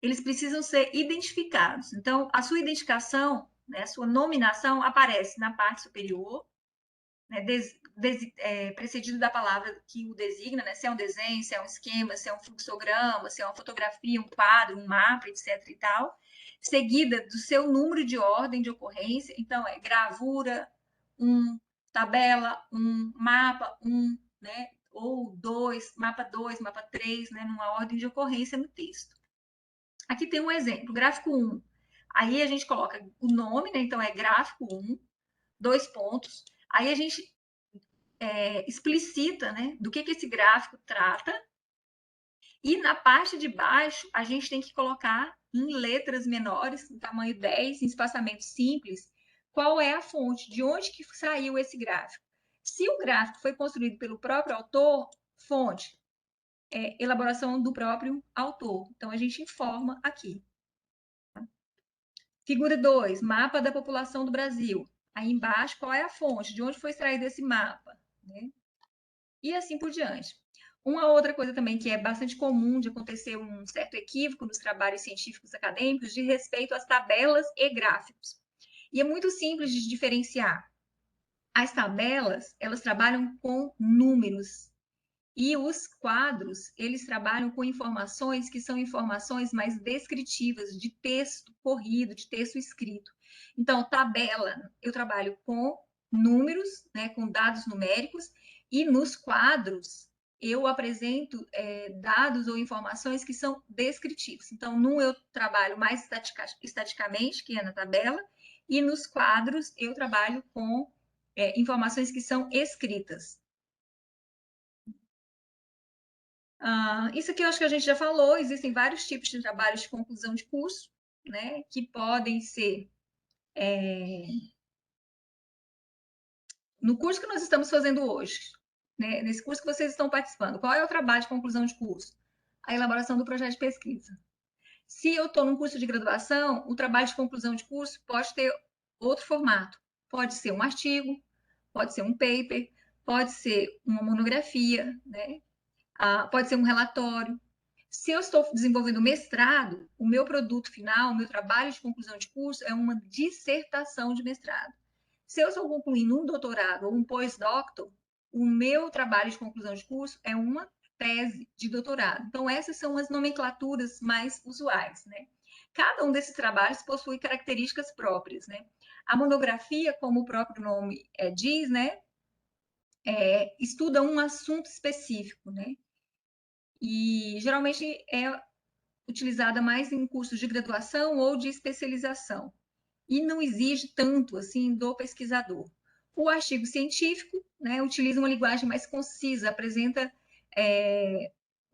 eles precisam ser identificados. Então, a sua identificação, né, a sua nominação aparece na parte superior, né, precedido da palavra que o designa, né, se é um desenho, se é um esquema, se é um fluxograma, se é uma fotografia, um quadro, um mapa, etc. e tal, seguida do seu número de ordem de ocorrência. Então, é gravura, tabela, mapa, né, ou mapa 2, né, numa ordem de ocorrência no texto. Aqui tem um exemplo, gráfico 1. Aí a gente coloca o nome, né, então é gráfico 1, 2 pontos. Aí a gente explicita, né, do que esse gráfico trata. E na parte de baixo, a gente tem que colocar em letras menores, em tamanho 10, em espaçamento simples, qual é a fonte, de onde que saiu esse gráfico. Se o gráfico foi construído pelo próprio autor, fonte, elaboração do próprio autor. Então, a gente informa aqui. Figura 2, mapa da população do Brasil. Aí embaixo, qual é a fonte? De onde foi extraído esse mapa? Né? E assim por diante. Uma outra coisa também que é bastante comum de acontecer um certo equívoco nos trabalhos científicos acadêmicos de respeito às tabelas e gráficos. E é muito simples de diferenciar. As tabelas, elas trabalham com números, e os quadros, eles trabalham com informações que são informações mais descritivas, de texto corrido, de texto escrito. Então, tabela, eu trabalho com números, né, com dados numéricos, e nos quadros eu apresento dados ou informações que são descritivos. Então, num eu trabalho mais estaticamente, que é na tabela, e nos quadros eu trabalho com informações que são escritas. Isso aqui eu acho que a gente já falou, existem vários tipos de trabalhos de conclusão de curso, né, que podem ser no curso que nós estamos fazendo hoje, né, nesse curso que vocês estão participando. Qual é o trabalho de conclusão de curso? A elaboração do projeto de pesquisa. Se eu estou num curso de graduação, o trabalho de conclusão de curso pode ter outro formato. Pode ser um artigo, pode ser um paper, pode ser uma monografia, né? Pode ser um relatório. Se eu estou desenvolvendo mestrado, o meu produto final, o meu trabalho de conclusão de curso é uma dissertação de mestrado. Se eu estou concluindo um doutorado ou um pós-doctor, o meu trabalho de conclusão de curso é uma tese de doutorado. Então, essas são as nomenclaturas mais usuais, né? Cada um desses trabalhos possui características próprias, né? A monografia, como o próprio nome diz, né, estuda um assunto específico, né? E geralmente é utilizada mais em cursos de graduação ou de especialização, e não exige tanto assim do pesquisador. O artigo científico, né, utiliza uma linguagem mais concisa, apresenta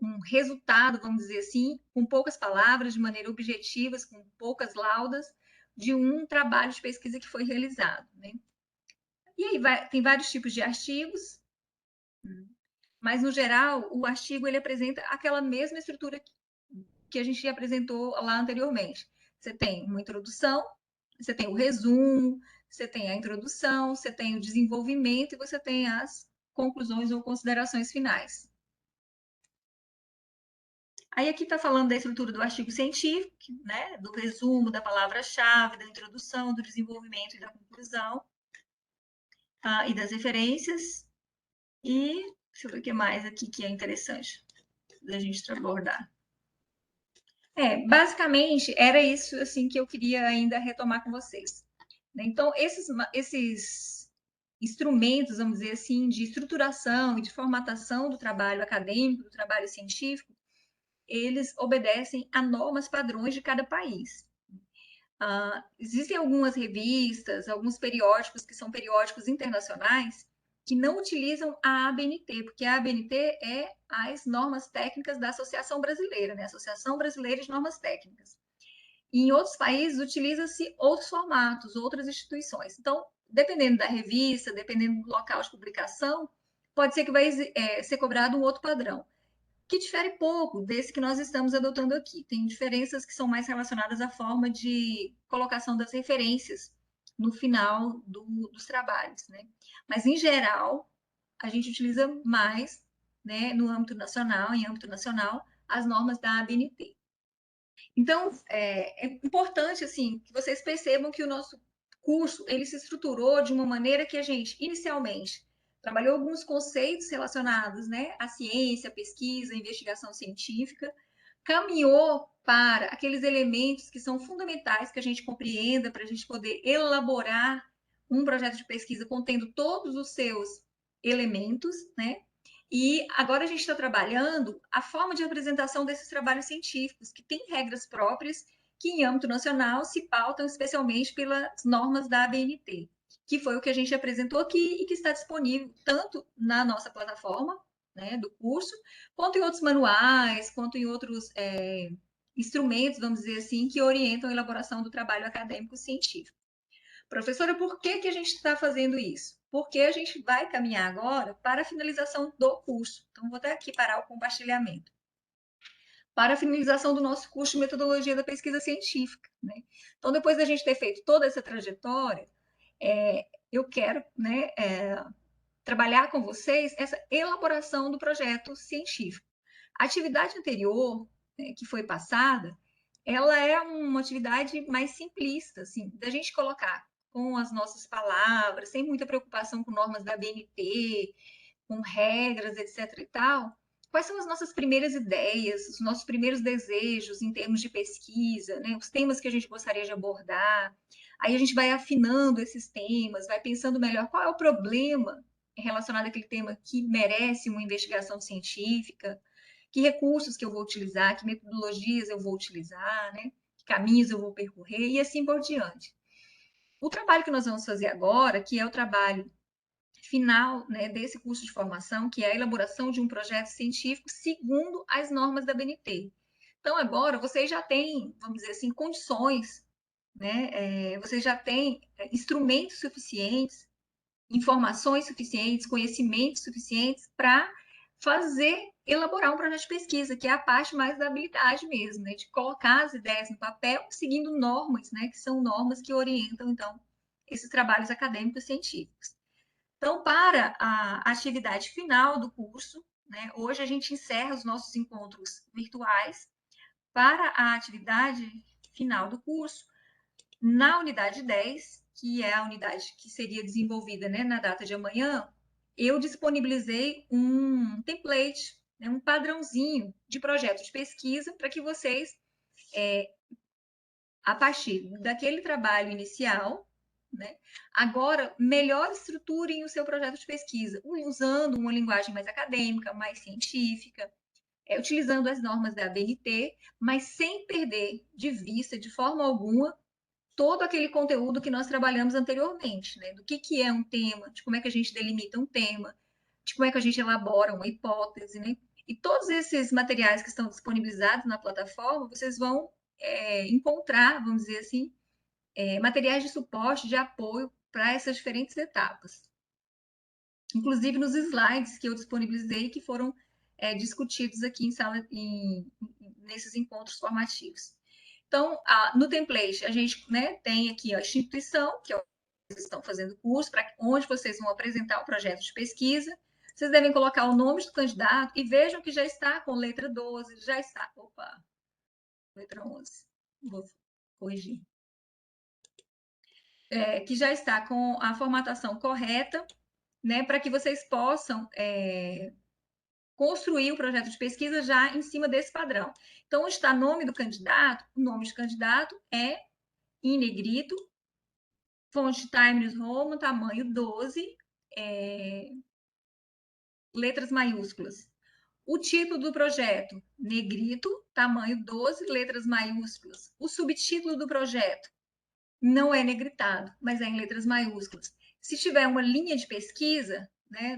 um resultado, vamos dizer assim, com poucas palavras, de maneira objetiva, com poucas laudas, de um trabalho de pesquisa que foi realizado. Né? E aí tem vários tipos de artigos, mas no geral o artigo ele apresenta aquela mesma estrutura que a gente apresentou lá anteriormente. Você tem uma introdução, você tem o resumo, você tem a introdução, você tem o desenvolvimento e você tem as conclusões ou considerações finais. Aí aqui está falando da estrutura do artigo científico, né, do resumo, da palavra-chave, da introdução, do desenvolvimento e da conclusão, e das referências. E deixa eu ver o que mais aqui que é interessante da gente abordar. Basicamente, era isso assim que eu queria ainda retomar com vocês. Então, esses instrumentos, vamos dizer assim, de estruturação e de formatação do trabalho acadêmico, do trabalho científico, eles obedecem a normas padrões de cada país. Existem algumas revistas, alguns periódicos que são periódicos internacionais que não utilizam a ABNT, porque a ABNT é as normas técnicas da Associação Brasileira, né? Associação Brasileira de Normas Técnicas. E em outros países utiliza-se outros formatos, outras instituições. Então, dependendo da revista, dependendo do local de publicação, pode ser que vai ser cobrado um outro padrão, que difere pouco desse que nós estamos adotando aqui. Tem diferenças que são mais relacionadas à forma de colocação das referências no final dos trabalhos, né? Mas, em geral, a gente utiliza mais, né, no âmbito nacional, em âmbito nacional, as normas da ABNT. Então, é importante, assim, que vocês percebam que o nosso curso, ele se estruturou de uma maneira que a gente, inicialmente, trabalhou alguns conceitos relacionados, né, à ciência, à pesquisa, à investigação científica, caminhou para aqueles elementos que são fundamentais que a gente compreenda para a gente poder elaborar um projeto de pesquisa contendo todos os seus elementos, né? E agora a gente está trabalhando a forma de apresentação desses trabalhos científicos, que têm regras próprias, que em âmbito nacional se pautam especialmente pelas normas da ABNT, que foi o que a gente apresentou aqui e que está disponível tanto na nossa plataforma, né, do curso, quanto em outros manuais, quanto em outros instrumentos, vamos dizer assim, que orientam a elaboração do trabalho acadêmico científico. Professora, por que, que a gente está fazendo isso? Porque a gente vai caminhar agora para a finalização do curso. Então, vou até aqui parar o compartilhamento. para a finalização do nosso curso de metodologia da pesquisa científica, né? Então, depois da gente ter feito toda essa trajetória, eu quero, né, trabalhar com vocês essa elaboração do projeto científico. A atividade anterior, né, que foi passada, ela é uma atividade mais simplista, assim, da gente colocar com as nossas palavras, sem muita preocupação com normas da BNT, com regras, etc. e tal. Quais são as nossas primeiras ideias, os nossos primeiros desejos em termos de pesquisa, né? Os temas que a gente gostaria de abordar. Aí a gente vai afinando esses temas, vai pensando melhor qual é o problema relacionado àquele tema que merece uma investigação científica, que recursos que eu vou utilizar, que metodologias eu vou utilizar, né? Que caminhos eu vou percorrer e assim por diante. O trabalho que nós vamos fazer agora, que é o trabalho final, né, desse curso de formação, que é a elaboração de um projeto científico segundo as normas da BNT. Então, agora, vocês já têm, vamos dizer assim, condições, né, vocês já têm instrumentos suficientes, informações suficientes, conhecimentos suficientes para elaborar um projeto de pesquisa, que é a parte mais da habilidade mesmo, né, de colocar as ideias no papel, seguindo normas, né, que são normas que orientam, então, esses trabalhos acadêmicos científicos. Então, para a atividade final do curso, né, hoje a gente encerra os nossos encontros virtuais. Para a atividade final do curso, na unidade 10, que é a unidade que seria desenvolvida, né, na data de amanhã, eu disponibilizei um template, né, um padrãozinho de projeto de pesquisa para que vocês, a partir daquele trabalho inicial, né, agora melhor estruturem o seu projeto de pesquisa, usando uma linguagem mais acadêmica, mais científica, utilizando as normas da ABNT, mas sem perder de vista, de forma alguma, todo aquele conteúdo que nós trabalhamos anteriormente, né? Do que é um tema, de como é que a gente delimita um tema, de como é que a gente elabora uma hipótese, né? E todos esses materiais que estão disponibilizados na plataforma, vocês vão encontrar, vamos dizer assim, materiais de suporte, de apoio para essas diferentes etapas. Inclusive nos slides que eu disponibilizei, que foram discutidos aqui nesses encontros formativos. Então, no template, a gente, né, tem aqui a instituição, que é o que vocês estão fazendo curso, para onde vocês vão apresentar o projeto de pesquisa. Vocês devem colocar o nome do candidato e vejam que já está com letra 12, já está. Opa, letra 11. Vou corrigir. Que já está com a formatação correta, né, para que vocês possam construir o projeto de pesquisa já em cima desse padrão. Então, onde está o nome do candidato? O nome do candidato é em negrito, fonte Times Roman, tamanho 12, letras maiúsculas. O título do projeto, negrito, tamanho 12, letras maiúsculas. O subtítulo do projeto não é negritado, mas é em letras maiúsculas. Se tiver uma linha de pesquisa, né,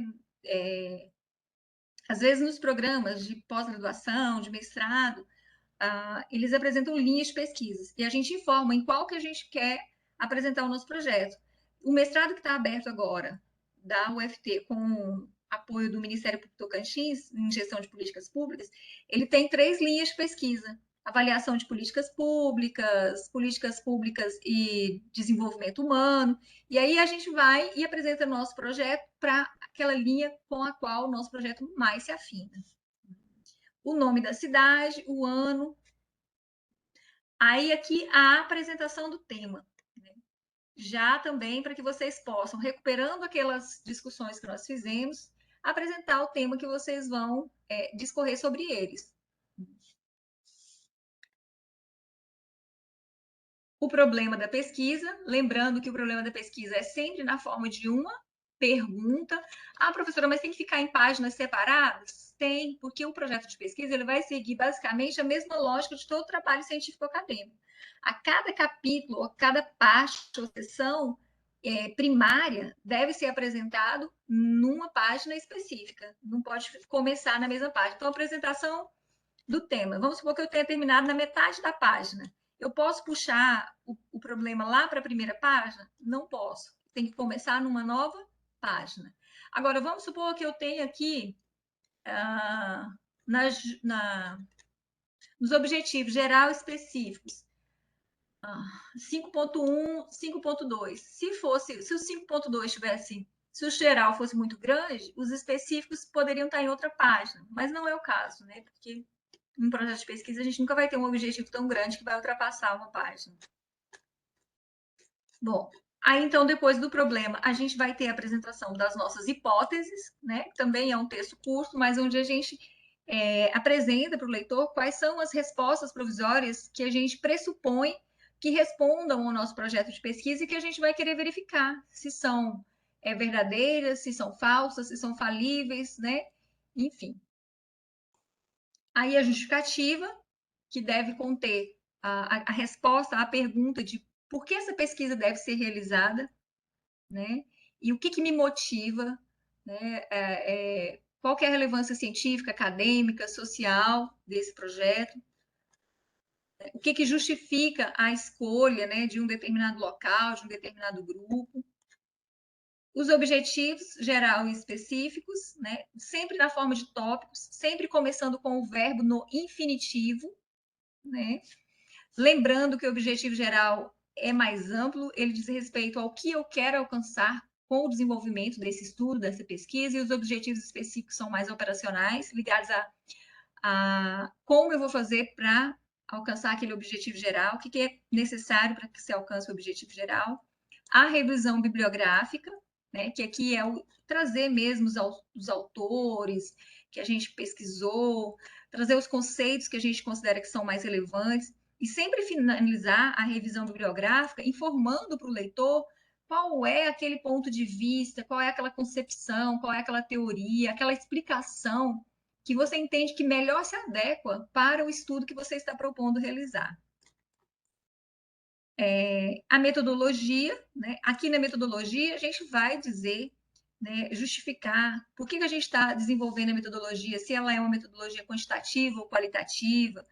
às vezes nos programas de pós-graduação, de mestrado, eles apresentam linhas de pesquisas e a gente informa em qual que a gente quer apresentar o nosso projeto. O mestrado que está aberto agora, da UFT, com apoio do Ministério Público Tocantins, em gestão de políticas públicas, ele tem 3 linhas de pesquisa: avaliação de políticas públicas e desenvolvimento humano. E aí a gente vai e apresenta nosso projeto para aquela linha com a qual o nosso projeto mais se afina. O nome da cidade, o ano. Aí aqui a apresentação do tema, né? Já também para que vocês possam, recuperando aquelas discussões que nós fizemos, apresentar o tema que vocês vão discorrer sobre eles. O problema da pesquisa, lembrando que o problema da pesquisa é sempre na forma de uma pergunta. Ah, professora, mas tem que ficar em páginas separadas? Tem, porque o projeto de pesquisa ele vai seguir basicamente a mesma lógica de todo trabalho científico acadêmico. A cada capítulo, a cada parte ou seção primária deve ser apresentado numa página específica. Não pode começar na mesma página. Então, a apresentação do tema. Vamos supor que eu tenha terminado na metade da página. Eu posso puxar o problema lá para a primeira página? Não posso. Tem que começar numa nova página. Agora, vamos supor que eu tenha aqui, na Nos objetivos geral específicos, 5.1, 5.2. Se o 5.2 tivesse, se o geral fosse muito grande, os específicos poderiam estar em outra página, mas não é o caso, né? Porque em projeto de pesquisa a gente nunca vai ter um objetivo tão grande que vai ultrapassar uma página. Bom, aí então depois do problema a gente vai ter a apresentação das nossas hipóteses, né? Também é um texto curto, mas onde a gente apresenta para o leitor quais são as respostas provisórias que a gente pressupõe que respondam ao nosso projeto de pesquisa e que a gente vai querer verificar se são verdadeiras, se são falsas, se são falíveis, né? Enfim. Aí a justificativa, que deve conter a resposta à pergunta de por que essa pesquisa deve ser realizada, né? E o que me motiva, né? Qual que é a relevância científica, acadêmica, social desse projeto? O que justifica a escolha, né, de um determinado local, de um determinado grupo? Os objetivos geral e específicos, né, sempre na forma de tópicos, sempre começando com o verbo no infinitivo, né? Lembrando que o objetivo geral é mais amplo, ele diz respeito ao que eu quero alcançar com o desenvolvimento desse estudo, dessa pesquisa, e os objetivos específicos são mais operacionais, ligados a como eu vou fazer para alcançar aquele objetivo geral, o que é necessário para que se alcance o objetivo geral. A revisão bibliográfica, né, que aqui é trazer mesmo os autores que a gente pesquisou, trazer os conceitos que a gente considera que são mais relevantes, e sempre finalizar a revisão bibliográfica informando para o leitor qual é aquele ponto de vista, qual é aquela concepção, qual é aquela teoria, aquela explicação que você entende que melhor se adequa para o estudo que você está propondo realizar. A metodologia, né? Aqui na metodologia a gente vai dizer, né, justificar por que a gente está desenvolvendo a metodologia, se ela é uma metodologia quantitativa ou qualitativa,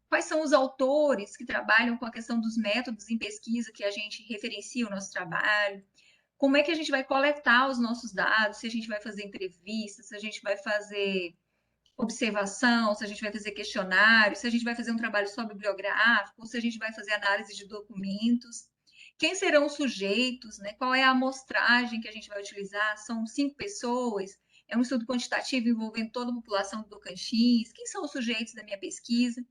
quais são os autores que trabalham com a questão dos métodos em pesquisa que a gente referencia o nosso trabalho, como é que a gente vai coletar os nossos dados, se a gente vai fazer entrevistas, se a gente vai fazer observação, se a gente vai fazer questionário, se a gente vai fazer um trabalho só bibliográfico, ou se a gente vai fazer análise de documentos. Quem serão os sujeitos, né? Qual é a amostragem que a gente vai utilizar? São 5 pessoas? É um estudo quantitativo envolvendo toda a população do Tocantins? Quem são os sujeitos da minha pesquisa?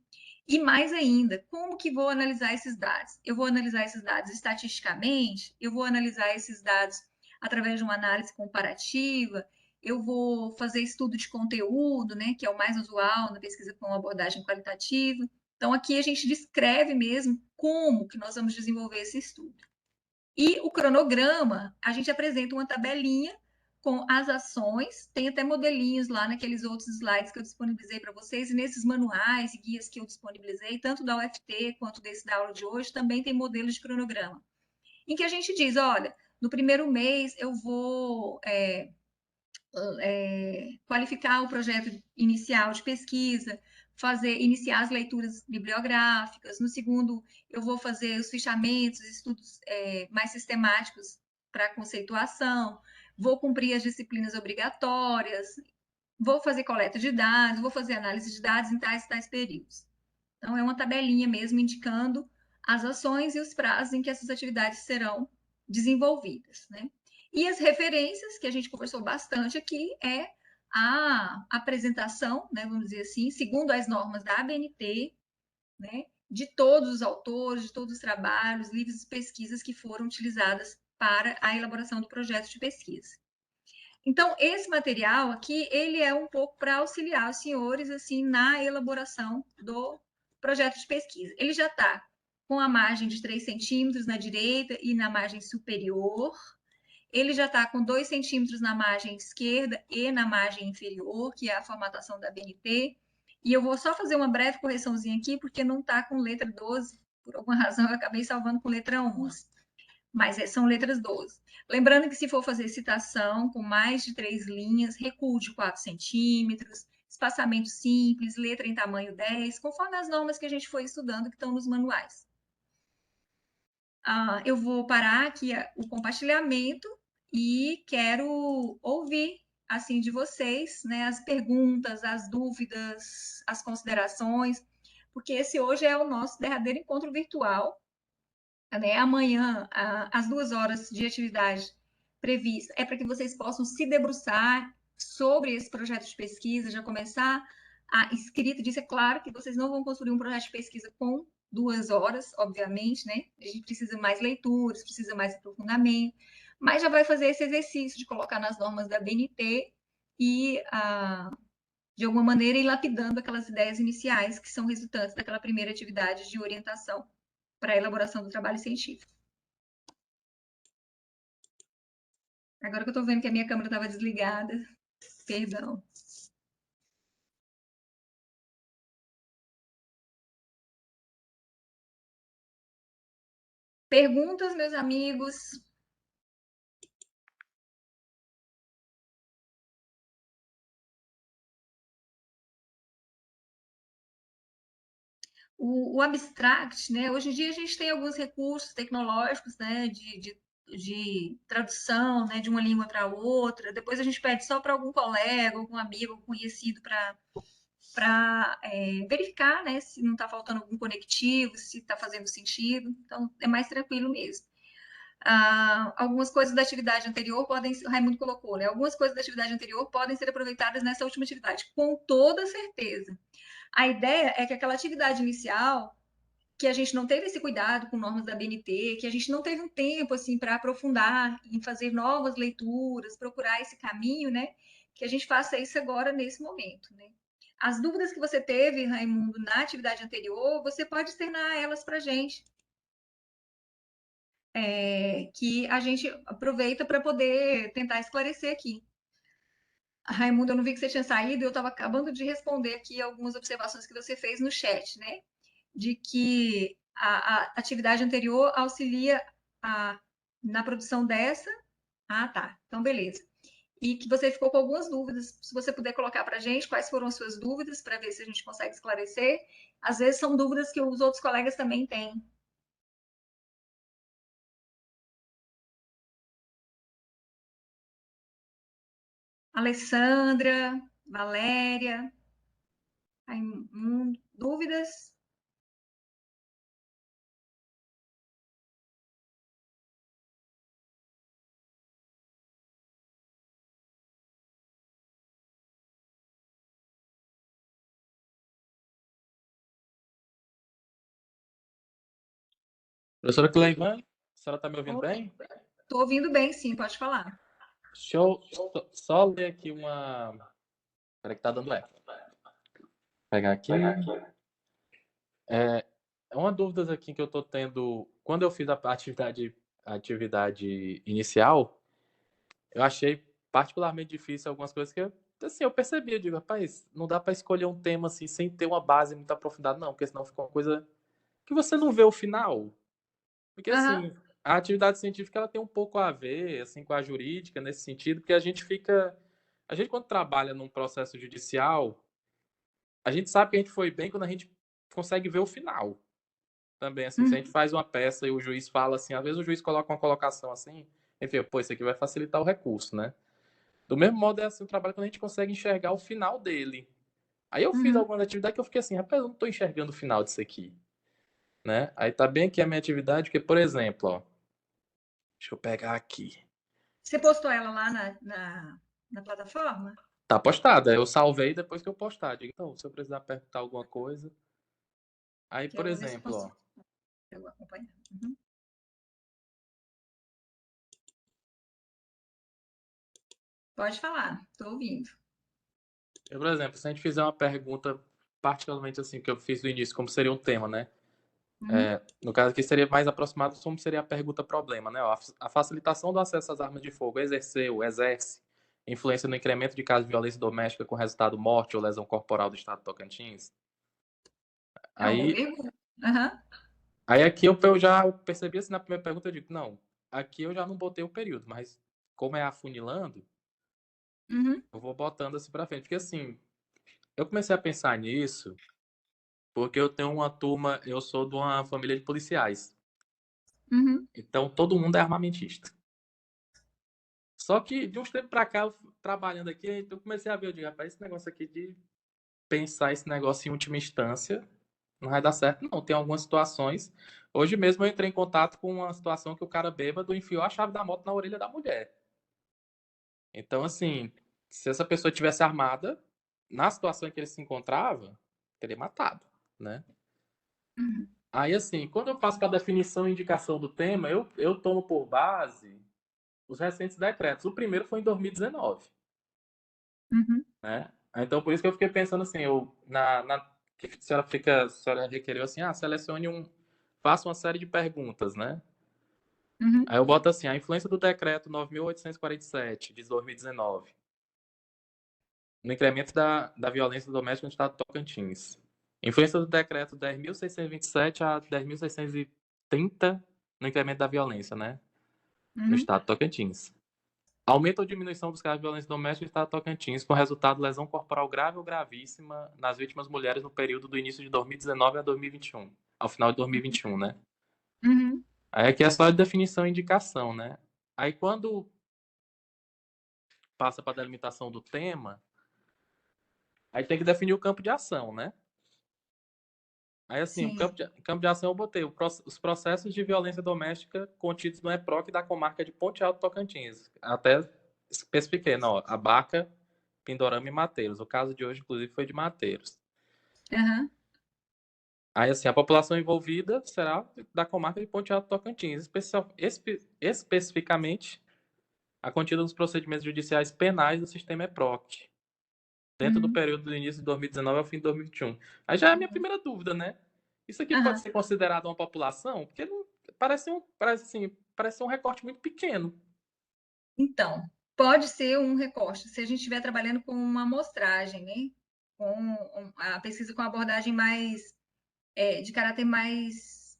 E mais ainda, como que vou analisar esses dados? Eu vou analisar esses dados estatisticamente? Eu vou analisar esses dados através de uma análise comparativa? Eu vou fazer estudo de conteúdo, né, que é o mais usual na pesquisa com abordagem qualitativa. Então, aqui a gente descreve mesmo como que nós vamos desenvolver esse estudo. E o cronograma, a gente apresenta uma tabelinha com as ações, tem até modelinhos lá naqueles outros slides que eu disponibilizei para vocês, e nesses manuais e guias que eu disponibilizei, tanto da UFT quanto desse da aula de hoje, também tem modelos de cronograma, em que a gente diz, olha, no primeiro mês eu vou qualificar o projeto inicial de pesquisa, iniciar as leituras bibliográficas. No segundo, eu vou fazer os fichamentos, estudos mais sistemáticos para conceituação, vou cumprir as disciplinas obrigatórias, vou fazer coleta de dados, vou fazer análise de dados em tais períodos. Então, é uma tabelinha mesmo indicando as ações e os prazos em que essas atividades serão desenvolvidas, né? E as referências, que a gente conversou bastante aqui, é a apresentação, né, vamos dizer assim, segundo as normas da ABNT, né, de todos os autores, de todos os trabalhos, livros e pesquisas que foram utilizadas para a elaboração do projeto de pesquisa. Então, esse material aqui, ele é um pouco para auxiliar os senhores, assim, na elaboração do projeto de pesquisa. Ele já está com a margem de 3 centímetros na direita e na margem superior. Ele já está com 2 centímetros na margem esquerda e na margem inferior, que é a formatação da BNT. E eu vou só fazer uma breve correçãozinha aqui, porque não está com letra 12. Por alguma razão, eu acabei salvando com letra 11. Mas são letras 12. Lembrando que se for fazer citação com mais de 3 linhas, recuo de 4 centímetros, espaçamento simples, letra em tamanho 10, conforme as normas que a gente foi estudando que estão nos manuais. Eu vou parar aqui o compartilhamento e quero ouvir assim de vocês, né, as perguntas, as dúvidas, as considerações. porque esse hoje é o nosso derradeiro encontro virtual, né? Amanhã, às 2 horas de atividade prevista, é para que vocês possam se debruçar sobre esse projeto de pesquisa, já começar a escrita disso. É claro que vocês não vão construir um projeto de pesquisa com 2 horas, obviamente, né? A gente precisa mais leituras, precisa mais aprofundamento, mas já vai fazer esse exercício de colocar nas normas da BNT e, de alguma maneira, ir lapidando aquelas ideias iniciais que são resultantes daquela primeira atividade de orientação para a elaboração do trabalho científico. Agora que eu estou vendo que a minha câmera estava desligada, perdão. Perguntas, meus amigos? O abstract, né? Hoje em dia a gente tem alguns recursos tecnológicos, né? De tradução, né? De uma língua para outra. Depois a gente pede só para algum colega, algum amigo, algum conhecido para verificar, né? Se não está faltando algum conectivo, se está fazendo sentido. Então é mais tranquilo mesmo. Algumas coisas da atividade anterior podem, o Raimundo colocou, né? Algumas coisas da atividade anterior podem ser aproveitadas nessa última atividade, com toda certeza. A ideia é que aquela atividade inicial, que a gente não teve esse cuidado com normas da BNT, que a gente não teve um tempo assim para aprofundar em fazer novas leituras, procurar esse caminho, né? Que a gente faça isso agora nesse momento, né? As dúvidas que você teve, Raimundo, na atividade anterior, você pode externar elas para a gente, que a gente aproveita para poder tentar esclarecer aqui. Raimundo, eu não vi que você tinha saído, eu estava acabando de responder aqui algumas observações que você fez no chat, né? De que a atividade anterior auxilia na produção dessa. Ah, tá. Então, beleza. E que você ficou com algumas dúvidas. Se você puder colocar para a gente quais foram as suas dúvidas, para ver se a gente consegue esclarecer. Às vezes são dúvidas que os outros colegas também têm. Alessandra, Valéria, dúvidas? Professora Cleivan, a senhora está me ouvindo bem? Estou ouvindo bem, sim, pode falar. Deixa eu só ler aqui uma. Peraí que tá dando eco. Vou pegar aqui. É uma dúvida aqui que eu estou tendo. Quando eu fiz a atividade inicial, eu achei particularmente difícil algumas coisas que assim, eu percebi. Eu digo, rapaz, não dá para escolher um tema assim sem ter uma base muito aprofundada, não, porque senão fica uma coisa que você não vê o final. Porque, Aham. assim, a atividade científica ela tem um pouco a ver assim, com a jurídica, nesse sentido, porque a gente fica. A gente, quando trabalha num processo judicial, a gente sabe que a gente foi bem quando a gente consegue ver o final. Também, assim, se a gente Uhum. faz uma peça e o juiz fala assim, às vezes o juiz coloca uma colocação assim, enfim, pô, isso aqui vai facilitar o recurso, né? Do mesmo modo, é assim o trabalho quando a gente consegue enxergar o final dele. Aí eu fiz Uhum. algumas atividades que eu fiquei assim, rapaz, eu não estou enxergando o final disso aqui, né? Aí tá bem aqui a minha atividade, que, por exemplo, ó, deixa eu pegar aqui. Você postou ela lá na plataforma? Tá postada. Eu salvei depois que eu postar. Digo, então, se eu precisar perguntar alguma coisa. Aí, Que eu por vou ver se eu exemplo, ó. consigo acompanhar. Uhum. Pode falar, estou ouvindo. Por exemplo, se a gente fizer uma pergunta, particularmente assim, que eu fiz no início, como seria um tema, né? Uhum. No caso aqui seria mais aproximado como seria a pergunta-problema, né? A facilitação do acesso às armas de fogo exerce influência no incremento de casos de violência doméstica com resultado morte ou lesão corporal do estado de Tocantins? É uma boa Aí, pergunta. Uhum. aí aqui eu já percebi assim na primeira pergunta, eu digo, não, aqui eu já não botei o período, mas como é afunilando, Uhum. eu vou botando assim pra frente. Porque assim, eu comecei a pensar nisso porque eu tenho uma turma, eu sou de uma família de policiais. Uhum. Então todo mundo é armamentista. Só que de uns tempos pra cá, trabalhando aqui, eu comecei a ver, eu digo, rapaz, esse negócio aqui de pensar esse negócio em última instância, não vai dar certo, não. Tem algumas situações. Hoje mesmo eu entrei em contato com uma situação que o cara bêbado enfiou a chave da moto na orelha da mulher. Então, assim, se essa pessoa tivesse armada, na situação em que ele se encontrava, teria matado, né? Uhum. Aí, assim, quando eu faço para definição e indicação do tema, eu tomo por base os recentes decretos. O primeiro foi em 2019, Uhum. né? Então, por isso que eu fiquei pensando assim, que a senhora requereu assim, selecione faça uma série de perguntas, né? Uhum. Aí eu boto assim, a influência do decreto 9.847 de 2019 no incremento da violência doméstica no estado de Tocantins. Influência do decreto 10.627 a 10.630 no incremento da violência, né? No Uhum. estado de Tocantins. Aumento ou diminuição dos casos de violência doméstica no estado de Tocantins, com resultado de lesão corporal grave ou gravíssima nas vítimas mulheres no período do início de 2019 a 2021, ao final de 2021, né? Uhum. Aí aqui é só a definição e indicação, né? Aí quando passa para a delimitação do tema, aí tem que definir o campo de ação, né? Aí, assim, Sim. campo de ação eu botei os processos de violência doméstica contidos no EPROC da comarca de Ponte Alto Tocantins. Até especifiquei, não, Abaca, Pindorama e Mateiros. O caso de hoje, inclusive, foi de Mateiros. Uhum. Aí, assim, a população envolvida será da comarca de Ponte Alto Tocantins, especificamente a contida dos procedimentos judiciais penais do sistema EPROC, dentro do Uhum. período do início de 2019 ao fim de 2021. Aí já é a minha primeira dúvida, né? Isso aqui pode Uhum. ser considerado uma população? Porque não, parece um recorte muito pequeno. Então, pode ser um recorte, se a gente estiver trabalhando com uma amostragem, né? A pesquisa com abordagem mais, de caráter mais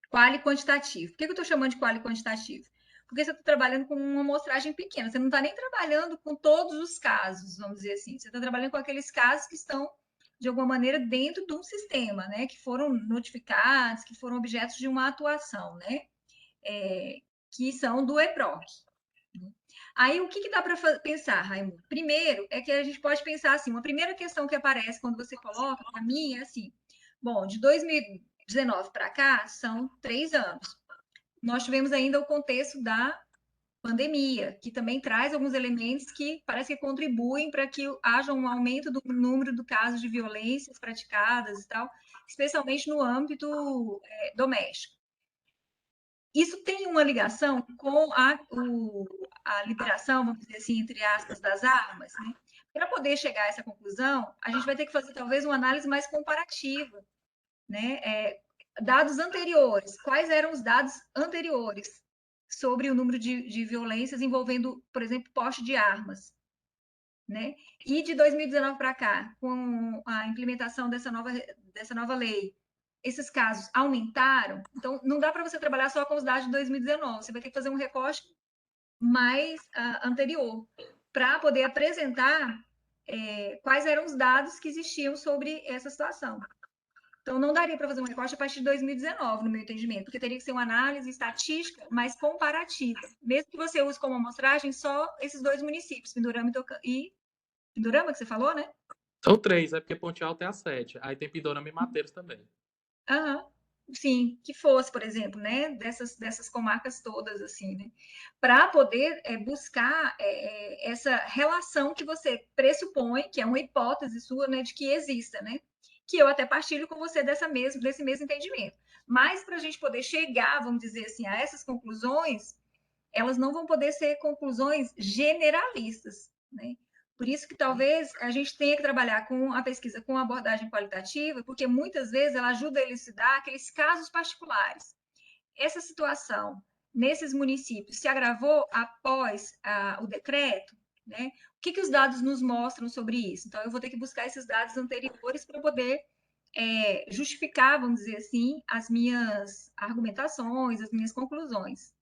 quali quantitativo. Por que eu estou chamando de quali quantitativo? Porque você está trabalhando com uma amostragem pequena, você não está nem trabalhando com todos os casos, vamos dizer assim. Você está trabalhando com aqueles casos que estão, de alguma maneira, dentro de um sistema, né? Que foram notificados, que foram objetos de uma atuação, né? Que são do EPROC. Aí, o que, que dá para pensar, Raimundo? Primeiro, é que a gente pode pensar assim: uma primeira questão que aparece quando você coloca, para mim, é assim: bom, de 2019 para cá, são 3 anos. Nós tivemos ainda o contexto da pandemia, que também traz alguns elementos que parece que contribuem para que haja um aumento do número de casos de violências praticadas e tal, especialmente no âmbito doméstico. Isso tem uma ligação com a liberação, vamos dizer assim, entre aspas, das armas, né? Para poder chegar a essa conclusão, a gente vai ter que fazer talvez uma análise mais comparativa, né? Dados anteriores, quais eram os dados anteriores sobre o número de violências envolvendo, por exemplo, porte de armas, né? E de 2019 para cá, com a implementação dessa nova lei, esses casos aumentaram. Então, não dá para você trabalhar só com os dados de 2019. Você vai ter que fazer um recorte mais anterior para poder apresentar quais eram os dados que existiam sobre essa situação. Então, não daria para fazer um recorte a partir de 2019, no meu entendimento, porque teria que ser uma análise estatística mais comparativa. Mesmo que você use como amostragem só esses 2 municípios, Pindorama e Pindorama, que você falou, né? São três, é porque Ponte Alta é a sete. Aí tem Pindorama e Mateiros também. Aham. Sim, que fosse, por exemplo, né, dessas comarcas todas, assim, né, para poder buscar essa relação que você pressupõe, que é uma hipótese sua, né, de que exista, né, que eu até partilho com você desse mesmo entendimento. Mas para a gente poder chegar, vamos dizer assim, a essas conclusões, elas não vão poder ser conclusões generalistas, né? Por isso que talvez a gente tenha que trabalhar com a pesquisa com abordagem qualitativa, porque muitas vezes ela ajuda a elucidar aqueles casos particulares. Essa situação nesses municípios se agravou após o decreto, né? O que os dados nos mostram sobre isso? Então, eu vou ter que buscar esses dados anteriores para poder justificar, vamos dizer assim, as minhas argumentações, as minhas conclusões.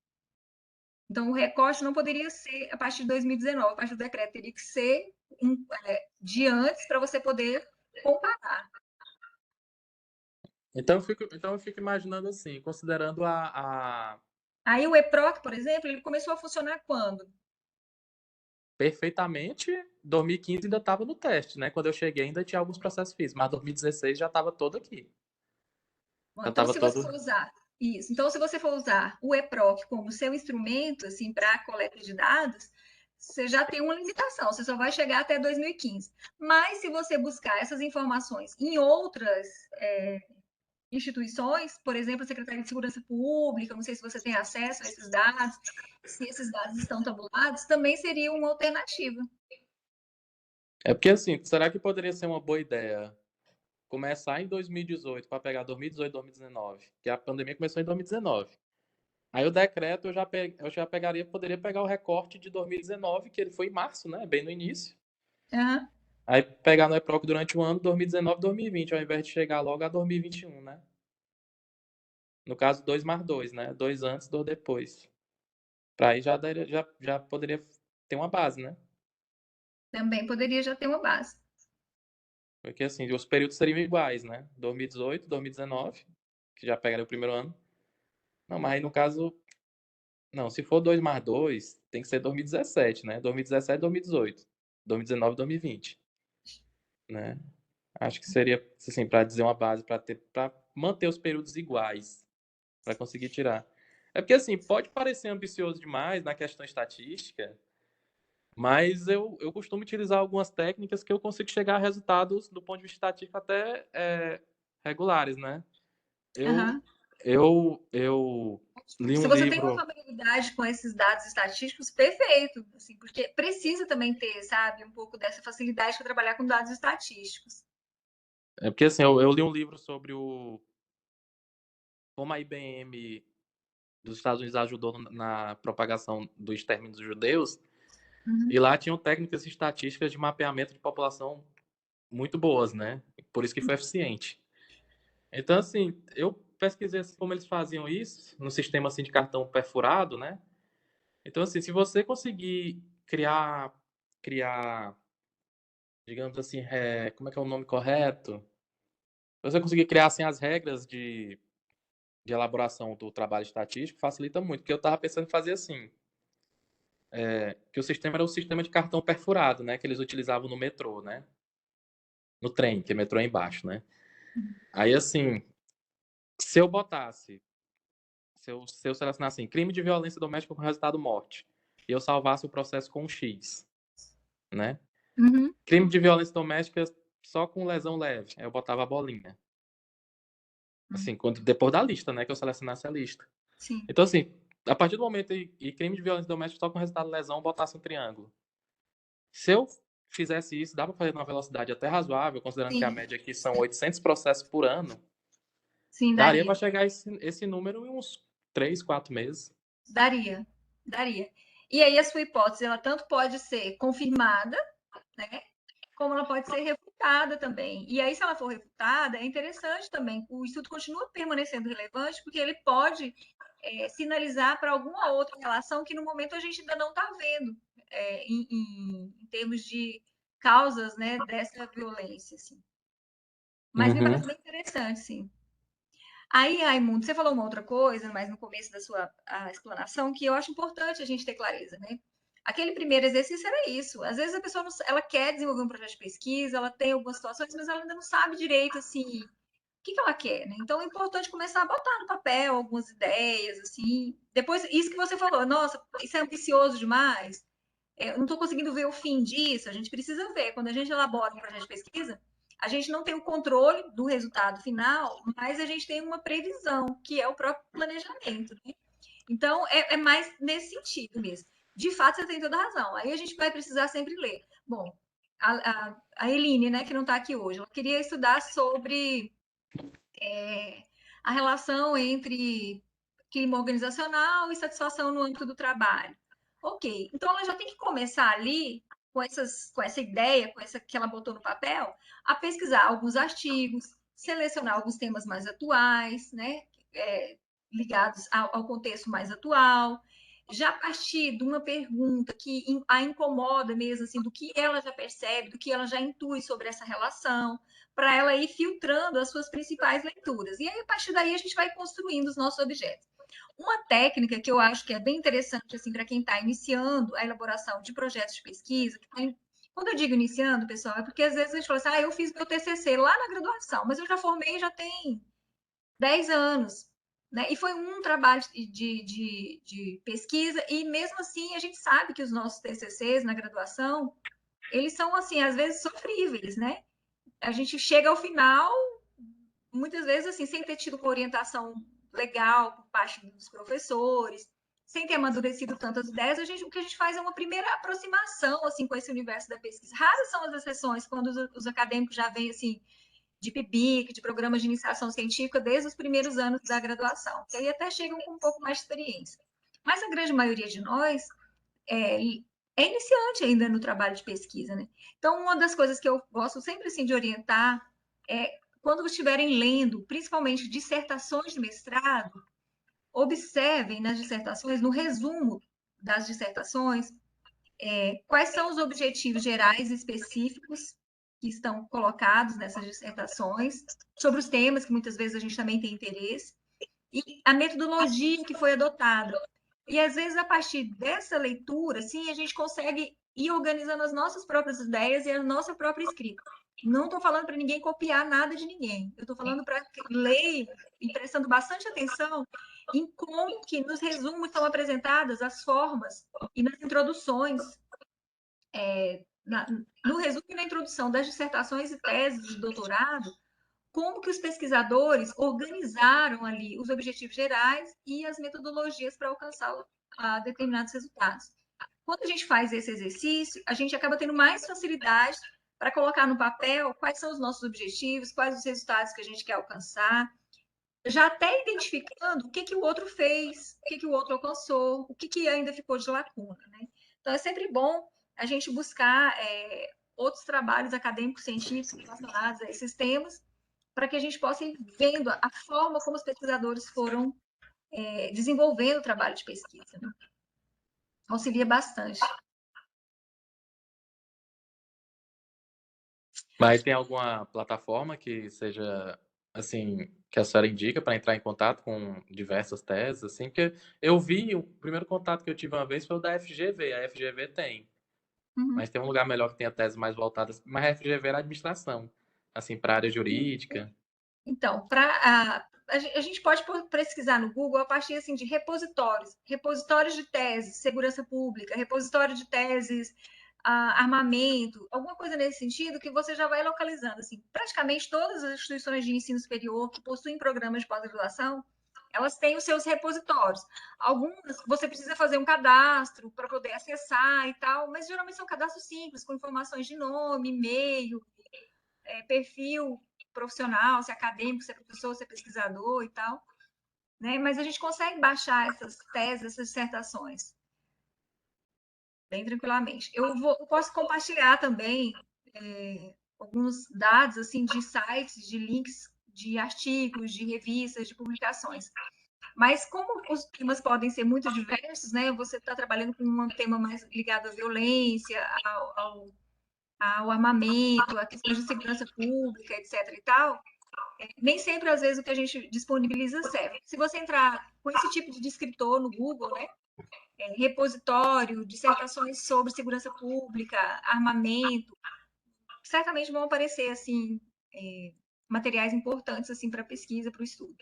Então, o recorte não poderia ser a partir de 2019, a partir do decreto, teria que ser de antes para você poder comparar. Então eu fico imaginando assim, considerando Aí o EPROC, por exemplo, ele começou a funcionar quando? perfeitamente, 2015 ainda estava no teste, né? Quando eu cheguei ainda tinha alguns processos físicos, mas 2016 já estava todo aqui. Bom, Já então, estava se você todo. for usar isso, então, se você for usar o EPROC como seu instrumento, assim, para coleta de dados, você já tem uma limitação, você só vai chegar até 2015. Mas, se você buscar essas informações em outras instituições, por exemplo, a Secretaria de Segurança Pública, não sei se você tem acesso a esses dados, se esses dados estão tabulados, também seria uma alternativa. É porque assim, será que poderia ser uma boa ideia começar em 2018 para pegar 2018, 2019? Que a pandemia começou em 2019. Aí o decreto eu já pegaria, poderia pegar o recorte de 2019, que ele foi em março, né? Bem no início. Uhum. Aí pegar no EPROC durante o ano 2019, 2020, ao invés de chegar logo a 2021, né? No caso, 2 mais 2, né? 2 antes, 2 depois. Para aí já poderia ter uma base, né? Também poderia já ter uma base. Porque assim, os períodos seriam iguais, né? 2018, 2019, que já pegaria o primeiro ano. Não, mas aí no caso, não, se for 2 mais 2, tem que ser 2017, né? 2017, 2018. 2019, 2020, né? Acho que seria, assim, para dizer uma base, para manter os períodos iguais, para conseguir tirar. É porque, assim, pode parecer ambicioso demais na questão estatística, mas eu costumo utilizar algumas técnicas que eu consigo chegar a resultados, do ponto de vista estatístico, até regulares, né? Eu, Uhum. eu li Se um você tem uma livro. familiaridade com esses dados estatísticos, perfeito, assim, porque precisa também ter, sabe, um pouco dessa facilidade para trabalhar com dados estatísticos. É porque, assim, eu li um livro sobre como a IBM dos Estados Unidos ajudou na propagação do extermínio dos judeus, Uhum. e lá tinham técnicas estatísticas de mapeamento de população muito boas, né? Por isso que foi eficiente. Então, assim, eu pesquisei assim, como eles faziam isso no sistema assim, de cartão perfurado, né? Então, assim, se você conseguir criar, digamos assim, como é que é o nome correto? Se você conseguir criar assim as regras de elaboração do trabalho estatístico, facilita muito. Porque eu estava pensando em fazer assim, que o sistema era o sistema de cartão perfurado, né? Que eles utilizavam no metrô, né? No trem, que é metrô é embaixo, né? Aí, assim, se eu botasse, se eu selecionasse assim, crime de violência doméstica com resultado morte, e eu salvasse o processo com um X, né? Uhum. Crime de violência doméstica só com lesão leve, aí eu botava a bolinha. Assim, depois da lista, né? Que eu selecionasse a lista. Sim, Então, assim, a partir do momento e crime de violência doméstica só com resultado lesão, eu botasse um triângulo. Se eu fizesse isso, dá para fazer numa velocidade até razoável, considerando que a sim, média aqui são 800 processos por ano, sim, daria para daria. chegar a esse número em uns 3, 4 meses. Daria, daria. E aí a sua hipótese, ela tanto pode ser confirmada, né? Como ela pode ser refutada também. E aí, se ela for refutada, é interessante também. O estudo continua permanecendo relevante, porque ele pode sinalizar para alguma outra relação que no momento a gente ainda não está vendo, em termos de causas, né, dessa violência. Assim. Mas me Uhum, parece bem interessante, sim. Aí, Raimundo, você falou uma outra coisa, mas no começo da sua explanação, que eu acho importante a gente ter clareza, né? Aquele primeiro exercício era isso. Às vezes a pessoa não, ela quer desenvolver um projeto de pesquisa, ela tem algumas situações, mas ela ainda não sabe direito assim o que ela quer, né? Então é importante começar a botar no papel algumas ideias, assim. Depois, isso que você falou, nossa, isso é ambicioso demais. Eu não estou conseguindo ver o fim disso. A gente precisa ver. Quando a gente elabora um projeto de pesquisa, a gente não tem o controle do resultado final, mas a gente tem uma previsão, que é o próprio planejamento. Né? Então, é mais nesse sentido mesmo. De fato, você tem toda a razão. Aí a gente vai precisar sempre ler. Bom, a Eline, né, que não está aqui hoje, ela queria estudar sobre a relação entre clima organizacional e satisfação no âmbito do trabalho. Ok, então ela já tem que começar ali com essa ideia, com essa que ela botou no papel, a pesquisar alguns artigos, selecionar alguns temas mais atuais, né, ligados ao contexto mais atual, já partir de uma pergunta que a incomoda mesmo, assim, do que ela já percebe, do que ela já intui sobre essa relação, para ela ir filtrando as suas principais leituras. E aí, a partir daí, a gente vai construindo os nossos objetos. Uma técnica que eu acho que é bem interessante assim, para quem está iniciando a elaboração de projetos de pesquisa, quando eu digo iniciando, pessoal, é porque às vezes a gente fala assim, eu fiz meu TCC lá na graduação, mas eu já formei já tem 10 anos. Né? E foi um trabalho de pesquisa, e mesmo assim a gente sabe que os nossos TCCs na graduação, eles são, assim, às vezes sofríveis, né? A gente chega ao final, muitas vezes, assim, sem ter tido uma orientação legal por parte dos professores, sem ter amadurecido tantas ideias, o que a gente faz é uma primeira aproximação, assim, com esse universo da pesquisa. Raras são as exceções, quando os acadêmicos já vêm, assim, de PIBIC, de programas de iniciação científica, desde os primeiros anos da graduação, que aí até chegam com um pouco mais de experiência. Mas a grande maioria de nós é iniciante ainda no trabalho de pesquisa, né? Então, uma das coisas que eu gosto sempre assim de orientar é quando estiverem lendo, principalmente dissertações de mestrado, observem nas dissertações, no resumo das dissertações, quais são os objetivos gerais específicos que estão colocados nessas dissertações, sobre os temas que muitas vezes a gente também tem interesse, e a metodologia que foi adotada. E às vezes, a partir dessa leitura, sim, a gente consegue ir organizando as nossas próprias ideias e a nossa própria escrita. Não estou falando para ninguém copiar nada de ninguém. Eu estou falando para ler e prestando bastante atenção em como que nos resumos estão apresentadas as formas e nas introduções, no resumo e na introdução das dissertações e teses de doutorado, como que os pesquisadores organizaram ali os objetivos gerais e as metodologias para alcançar determinados resultados. Quando a gente faz esse exercício, a gente acaba tendo mais facilidade para colocar no papel quais são os nossos objetivos, quais os resultados que a gente quer alcançar, já até identificando o que, que o outro fez, o que, que o outro alcançou, o que, que ainda ficou de lacuna. Né? Então, é sempre bom a gente buscar outros trabalhos acadêmicos científicos relacionados a esses temas, para que a gente possa ir vendo a forma como os pesquisadores foram desenvolvendo o trabalho de pesquisa. Né? Auxilia bastante. Mas tem alguma plataforma que seja, assim, que a senhora indica para entrar em contato com diversas teses, assim? Porque eu vi, o primeiro contato que eu tive uma vez foi o da FGV. A FGV tem, Uhum. mas tem um lugar melhor que tenha teses mais voltadas. Mas a FGV era administração, assim, para a área jurídica. Então, a gente pode pesquisar no Google a partir assim, de repositórios de teses, segurança pública, repositório de teses, armamento, alguma coisa nesse sentido que você já vai localizando. Assim, praticamente todas as instituições de ensino superior que possuem programas de pós-graduação, elas têm os seus repositórios. Algumas você precisa fazer um cadastro para poder acessar e tal, mas geralmente são cadastros simples, com informações de nome, e-mail, perfil profissional, se é acadêmico, se é professor, se é pesquisador e tal. Né? Mas a gente consegue baixar essas teses, essas dissertações, bem tranquilamente. Eu posso compartilhar também alguns dados assim de sites, de links de artigos, de revistas, de publicações. Mas como os temas podem ser muito diversos, né? Você está trabalhando com um tema mais ligado à violência, ao armamento, a questões de segurança pública, etc. e tal, nem sempre, às vezes, o que a gente disponibiliza serve. Se você entrar com esse tipo de descritor no Google, né? Repositório, dissertações sobre segurança pública, armamento, certamente vão aparecer assim materiais importantes assim para pesquisa, para o estudo.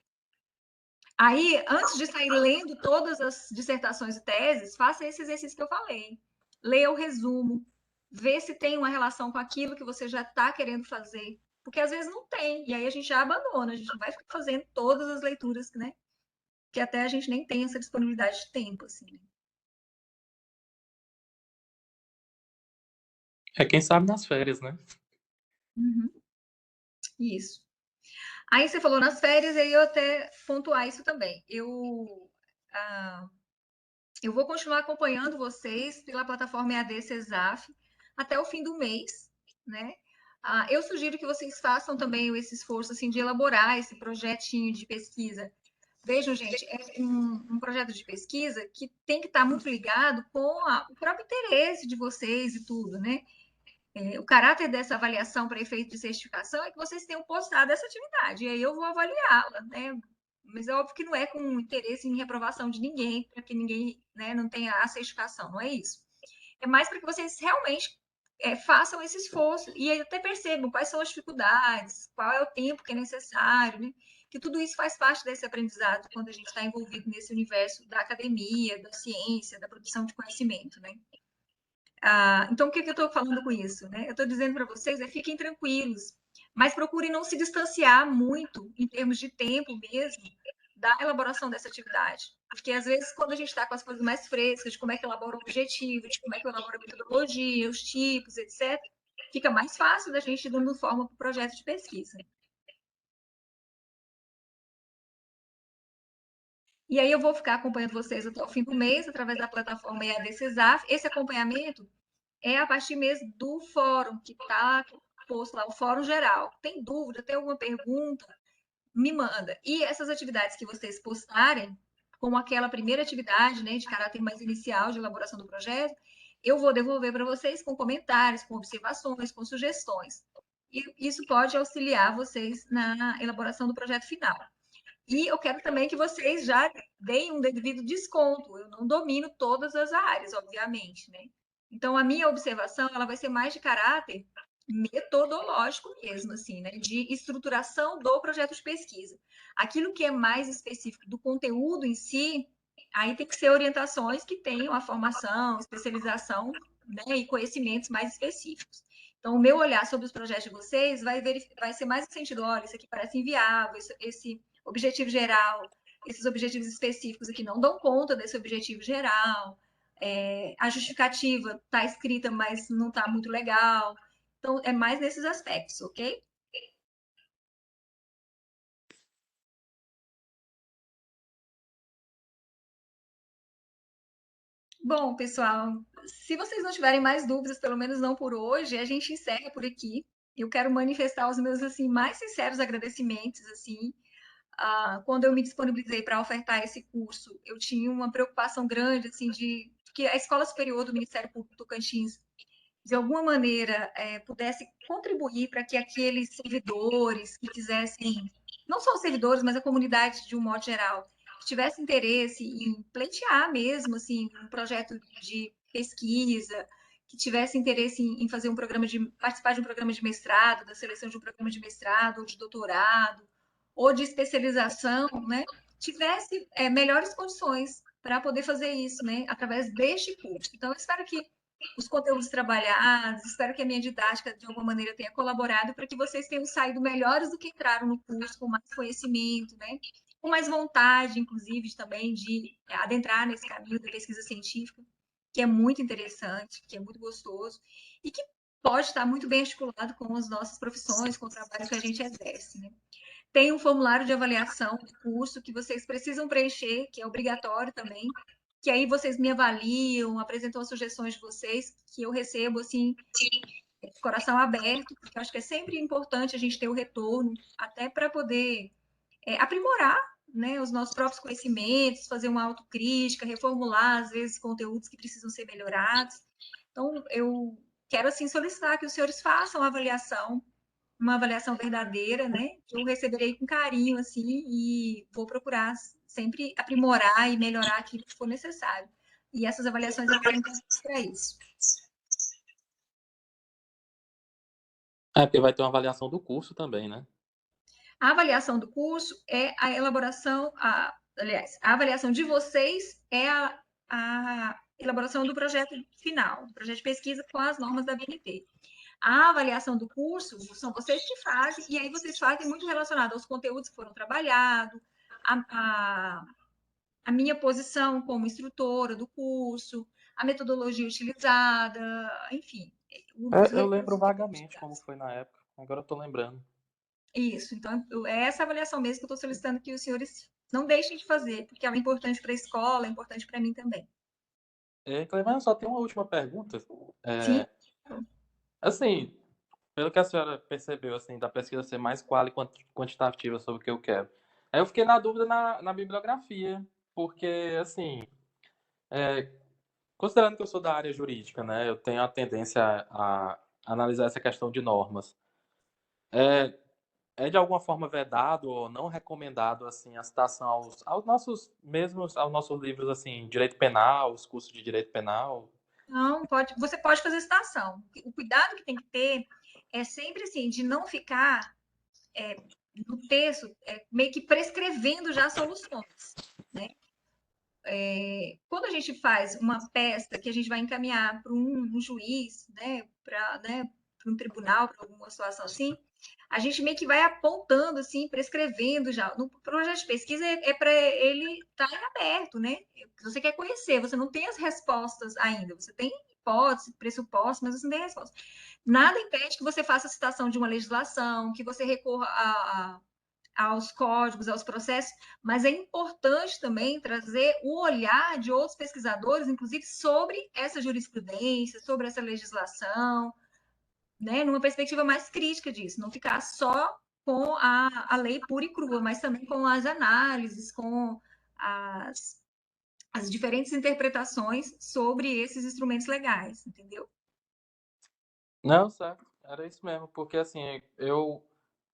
Aí, antes de sair lendo todas as dissertações e teses, faça esse exercício que eu falei. Leia o resumo, vê se tem uma relação com aquilo que você já está querendo fazer. Porque às vezes não tem, e aí a gente já abandona, a gente não vai ficar fazendo todas as leituras, né? Que até a gente nem tem essa disponibilidade de tempo, assim. Né? É, quem sabe nas férias, né? Uhum. Isso. Aí você falou nas férias, e aí eu até pontuar isso também. Eu vou continuar acompanhando vocês pela plataforma EAD CESAF até o fim do mês, né? Eu sugiro que vocês façam também esse esforço assim, de elaborar esse projetinho de pesquisa Vejam, gente, é um projeto de pesquisa que tem que estar muito ligado com o próprio interesse de vocês e tudo, né? O caráter dessa avaliação para efeito de certificação é que vocês tenham postado essa atividade, e aí eu vou avaliá-la, né? Mas é óbvio que não é com interesse em reprovação de ninguém, para que ninguém, né, não tenha a certificação, não é isso. É mais para que vocês realmente façam esse esforço e aí até percebam quais são as dificuldades, qual é o tempo que é necessário, né? Que tudo isso faz parte desse aprendizado quando a gente está envolvido nesse universo da academia, da ciência, da produção de conhecimento, né? Então, o que eu estou falando com isso? Né? Eu estou dizendo para vocês fiquem tranquilos, mas procurem não se distanciar muito, em termos de tempo mesmo, da elaboração dessa atividade. Porque, às vezes, quando a gente está com as coisas mais frescas, de como é que elabora o objetivo, de como é que elabora a metodologia, os tipos, etc., fica mais fácil da gente ir dando forma para o projeto de pesquisa. E aí eu vou ficar acompanhando vocês até o fim do mês, através da plataforma EAD CESAF. Esse acompanhamento é a partir mesmo do fórum, que está posto lá, o fórum geral. Tem dúvida, tem alguma pergunta, me manda. E essas atividades que vocês postarem, como aquela primeira atividade, né, de caráter mais inicial de elaboração do projeto, eu vou devolver para vocês com comentários, com observações, com sugestões. E isso pode auxiliar vocês na elaboração do projeto final. E eu quero também que vocês já deem um devido desconto. Eu não domino todas as áreas, obviamente, né? Então, a minha observação, ela vai ser mais de caráter metodológico mesmo, assim, né? De estruturação do projeto de pesquisa. Aquilo que é mais específico do conteúdo em si, aí tem que ser orientações que tenham a formação, especialização, né? E conhecimentos mais específicos. Então, o meu olhar sobre os projetos de vocês vai ser mais no sentido, olha, isso aqui parece inviável, esse objetivo geral, esses objetivos específicos aqui não dão conta desse objetivo geral, a justificativa está escrita, mas não está muito legal. Então, é mais nesses aspectos, ok? Bom, pessoal, se vocês não tiverem mais dúvidas, pelo menos não por hoje, a gente encerra por aqui. Eu quero manifestar os meus assim mais sinceros agradecimentos assim. Quando eu me disponibilizei para ofertar esse curso, eu tinha uma preocupação grande assim de que a Escola Superior do Ministério Público do Tocantins de alguma maneira pudesse contribuir para que aqueles servidores que quisessem, não só os servidores, mas a comunidade de um modo geral, que tivesse interesse em pleitear mesmo assim um projeto de pesquisa, que tivesse interesse em fazer um programa de participar de um programa de mestrado, da seleção de um programa de mestrado ou de doutorado ou de especialização, né, tivesse melhores condições para poder fazer isso, né, através deste curso. Então, eu espero que os conteúdos trabalhados, espero que a minha didática de alguma maneira tenha colaborado para que vocês tenham saído melhores do que entraram no curso, com mais conhecimento, né? Com mais vontade, inclusive, também de adentrar nesse caminho da pesquisa científica, que é muito interessante, que é muito gostoso e que pode estar muito bem articulado com as nossas profissões, com o trabalho que a gente exerce, né? Tem um formulário de avaliação do curso que vocês precisam preencher, que é obrigatório também, que aí vocês me avaliam, apresentam as sugestões de vocês, que eu recebo, assim, de coração aberto, porque eu acho que é sempre importante a gente ter o retorno, até para poder aprimorar, né, os nossos próprios conhecimentos, fazer uma autocrítica, reformular, às vezes, conteúdos que precisam ser melhorados. Então, eu quero, assim, solicitar que os senhores façam a avaliação, uma avaliação verdadeira, né? Que eu receberei com carinho, assim, e vou procurar sempre aprimorar e melhorar aquilo que for necessário. E essas avaliações elas são importantes para isso. Porque vai ter uma avaliação do curso também, né? A avaliação do curso é a elaboração, aliás, a avaliação de vocês é a elaboração do projeto final, do projeto de pesquisa com as normas da BNT. A avaliação do curso são vocês que fazem, e aí vocês fazem muito relacionado aos conteúdos que foram trabalhados, a minha posição como instrutora do curso, a metodologia utilizada, enfim, os Eu lembro recursos que foram vagamente como utilizados. foi na época. Agora eu tô lembrando. Isso, então é essa avaliação mesmo que eu estou solicitando que os senhores não deixem de fazer, porque ela é importante para a escola, é importante para mim também. Cleber, só tem uma última pergunta. Sim? É, assim, pelo que a senhora percebeu, assim, da pesquisa ser mais quali quantitativa sobre o que eu quero. Aí eu fiquei na dúvida na bibliografia, porque, assim, é, considerando que eu sou da área jurídica, né, eu tenho a tendência a analisar essa questão de normas. É, é de alguma forma vedado ou não recomendado, assim, a citação aos nossos mesmos, aos nossos livros, assim, direito penal, os cursos de direito penal? Não, pode, você pode fazer citação. O cuidado que tem que ter é sempre assim, de não ficar no texto meio que prescrevendo já soluções, né? Quando a gente faz uma peça que a gente vai encaminhar para um juiz, para um tribunal, para alguma situação assim, a gente meio que vai apontando, assim, prescrevendo já. No projeto de pesquisa é para ele estar em aberto, né? Você quer conhecer, você não tem as respostas ainda, você tem hipótese, pressuposto, mas você não tem resposta. Nada impede que você faça a citação de uma legislação, que você recorra aos códigos, aos processos, mas é importante também trazer o olhar de outros pesquisadores, inclusive sobre essa jurisprudência, sobre essa legislação, né, numa perspectiva mais crítica disso, não ficar só com a lei pura e crua, mas também com as análises, com as, as diferentes interpretações sobre esses instrumentos legais, entendeu? Não, certo. Era isso mesmo, porque, assim, eu,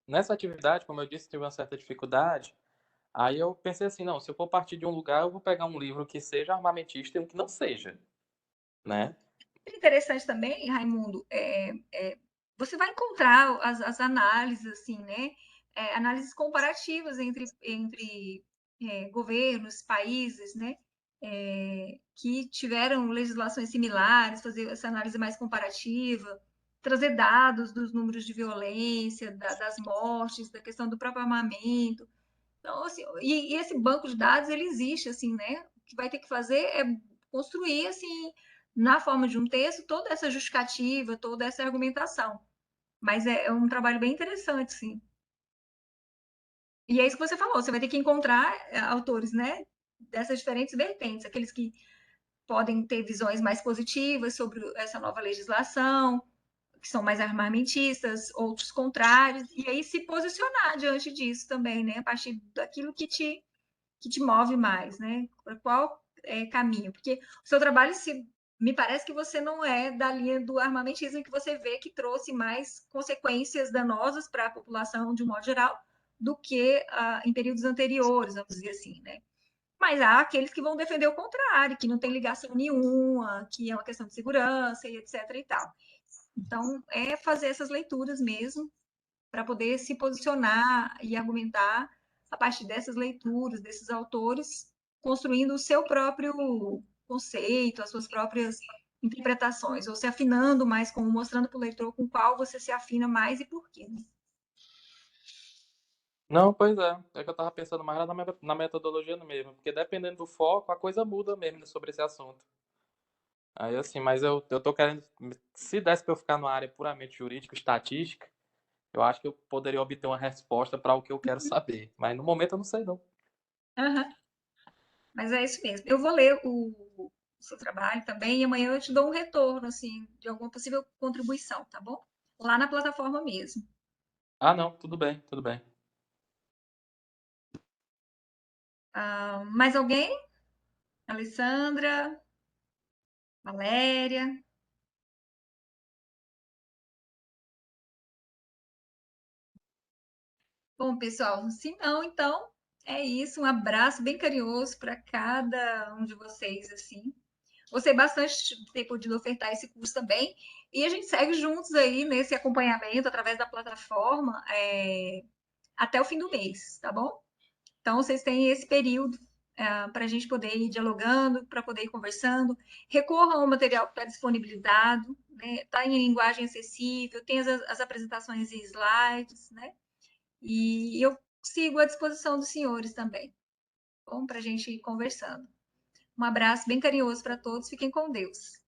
nessa atividade, como eu disse, tive uma certa dificuldade. Aí eu pensei assim, não, se eu for partir de um lugar, eu vou pegar um livro que seja armamentista e um que não seja, né? Interessante também, Raimundo, você vai encontrar as análises, assim, né? Análises comparativas entre governos, países, né? Que tiveram legislações similares, fazer essa análise mais comparativa, trazer dados dos números de violência, das mortes, da questão do próprio armamento. Então, assim, e esse banco de dados, ele existe, assim, né? O que vai ter que fazer é construir, assim, na forma de um texto, toda essa justificativa, toda essa argumentação. Mas é um trabalho bem interessante, sim. E é isso que você falou, você vai ter que encontrar autores, né? Dessas diferentes vertentes, aqueles que podem ter visões mais positivas sobre essa nova legislação, que são mais armamentistas, outros contrários, e aí se posicionar diante disso também, né? A partir daquilo que te move mais, né? Para qual caminho? Porque o seu trabalho me parece que você não é da linha do armamentismo que você vê que trouxe mais consequências danosas para a população de um modo geral do que em períodos anteriores, vamos dizer assim, né? Mas há aqueles que vão defender o contrário, que não tem ligação nenhuma, que é uma questão de segurança e etc e tal. Então, é fazer essas leituras mesmo para poder se posicionar e argumentar a partir dessas leituras, desses autores, construindo o seu próprio conceito, as suas próprias interpretações, ou se afinando mais com, mostrando para o leitor com qual você se afina mais e por quê. Né? Não, pois é. É que eu tava pensando mais lá na metodologia mesmo, porque dependendo do foco, a coisa muda mesmo sobre esse assunto. Aí, assim, mas eu tô querendo, se desse pra eu ficar numa área puramente jurídica, estatística, eu acho que eu poderia obter uma resposta para o que eu quero saber. Mas no momento eu não sei, não. Uhum. Mas é isso mesmo. Eu vou ler o seu trabalho também e amanhã eu te dou um retorno, assim, de alguma possível contribuição, tá bom? Lá na plataforma mesmo. Ah, não, tudo bem, tudo bem. Mais alguém? Alessandra? Valéria? Bom, pessoal, se não, então é isso. Um abraço bem carinhoso para cada um de vocês, assim. Gostei bastante de ter podido ofertar esse curso também. E a gente segue juntos aí nesse acompanhamento através da plataforma até o fim do mês, tá bom? Então, vocês têm esse período para a gente poder ir dialogando, para poder ir conversando. Recorram ao material que está disponibilizado, né? Está em linguagem acessível, tem as apresentações em slides, né? E eu sigo à disposição dos senhores também. Bom, para a gente ir conversando. Um abraço bem carinhoso para todos. Fiquem com Deus.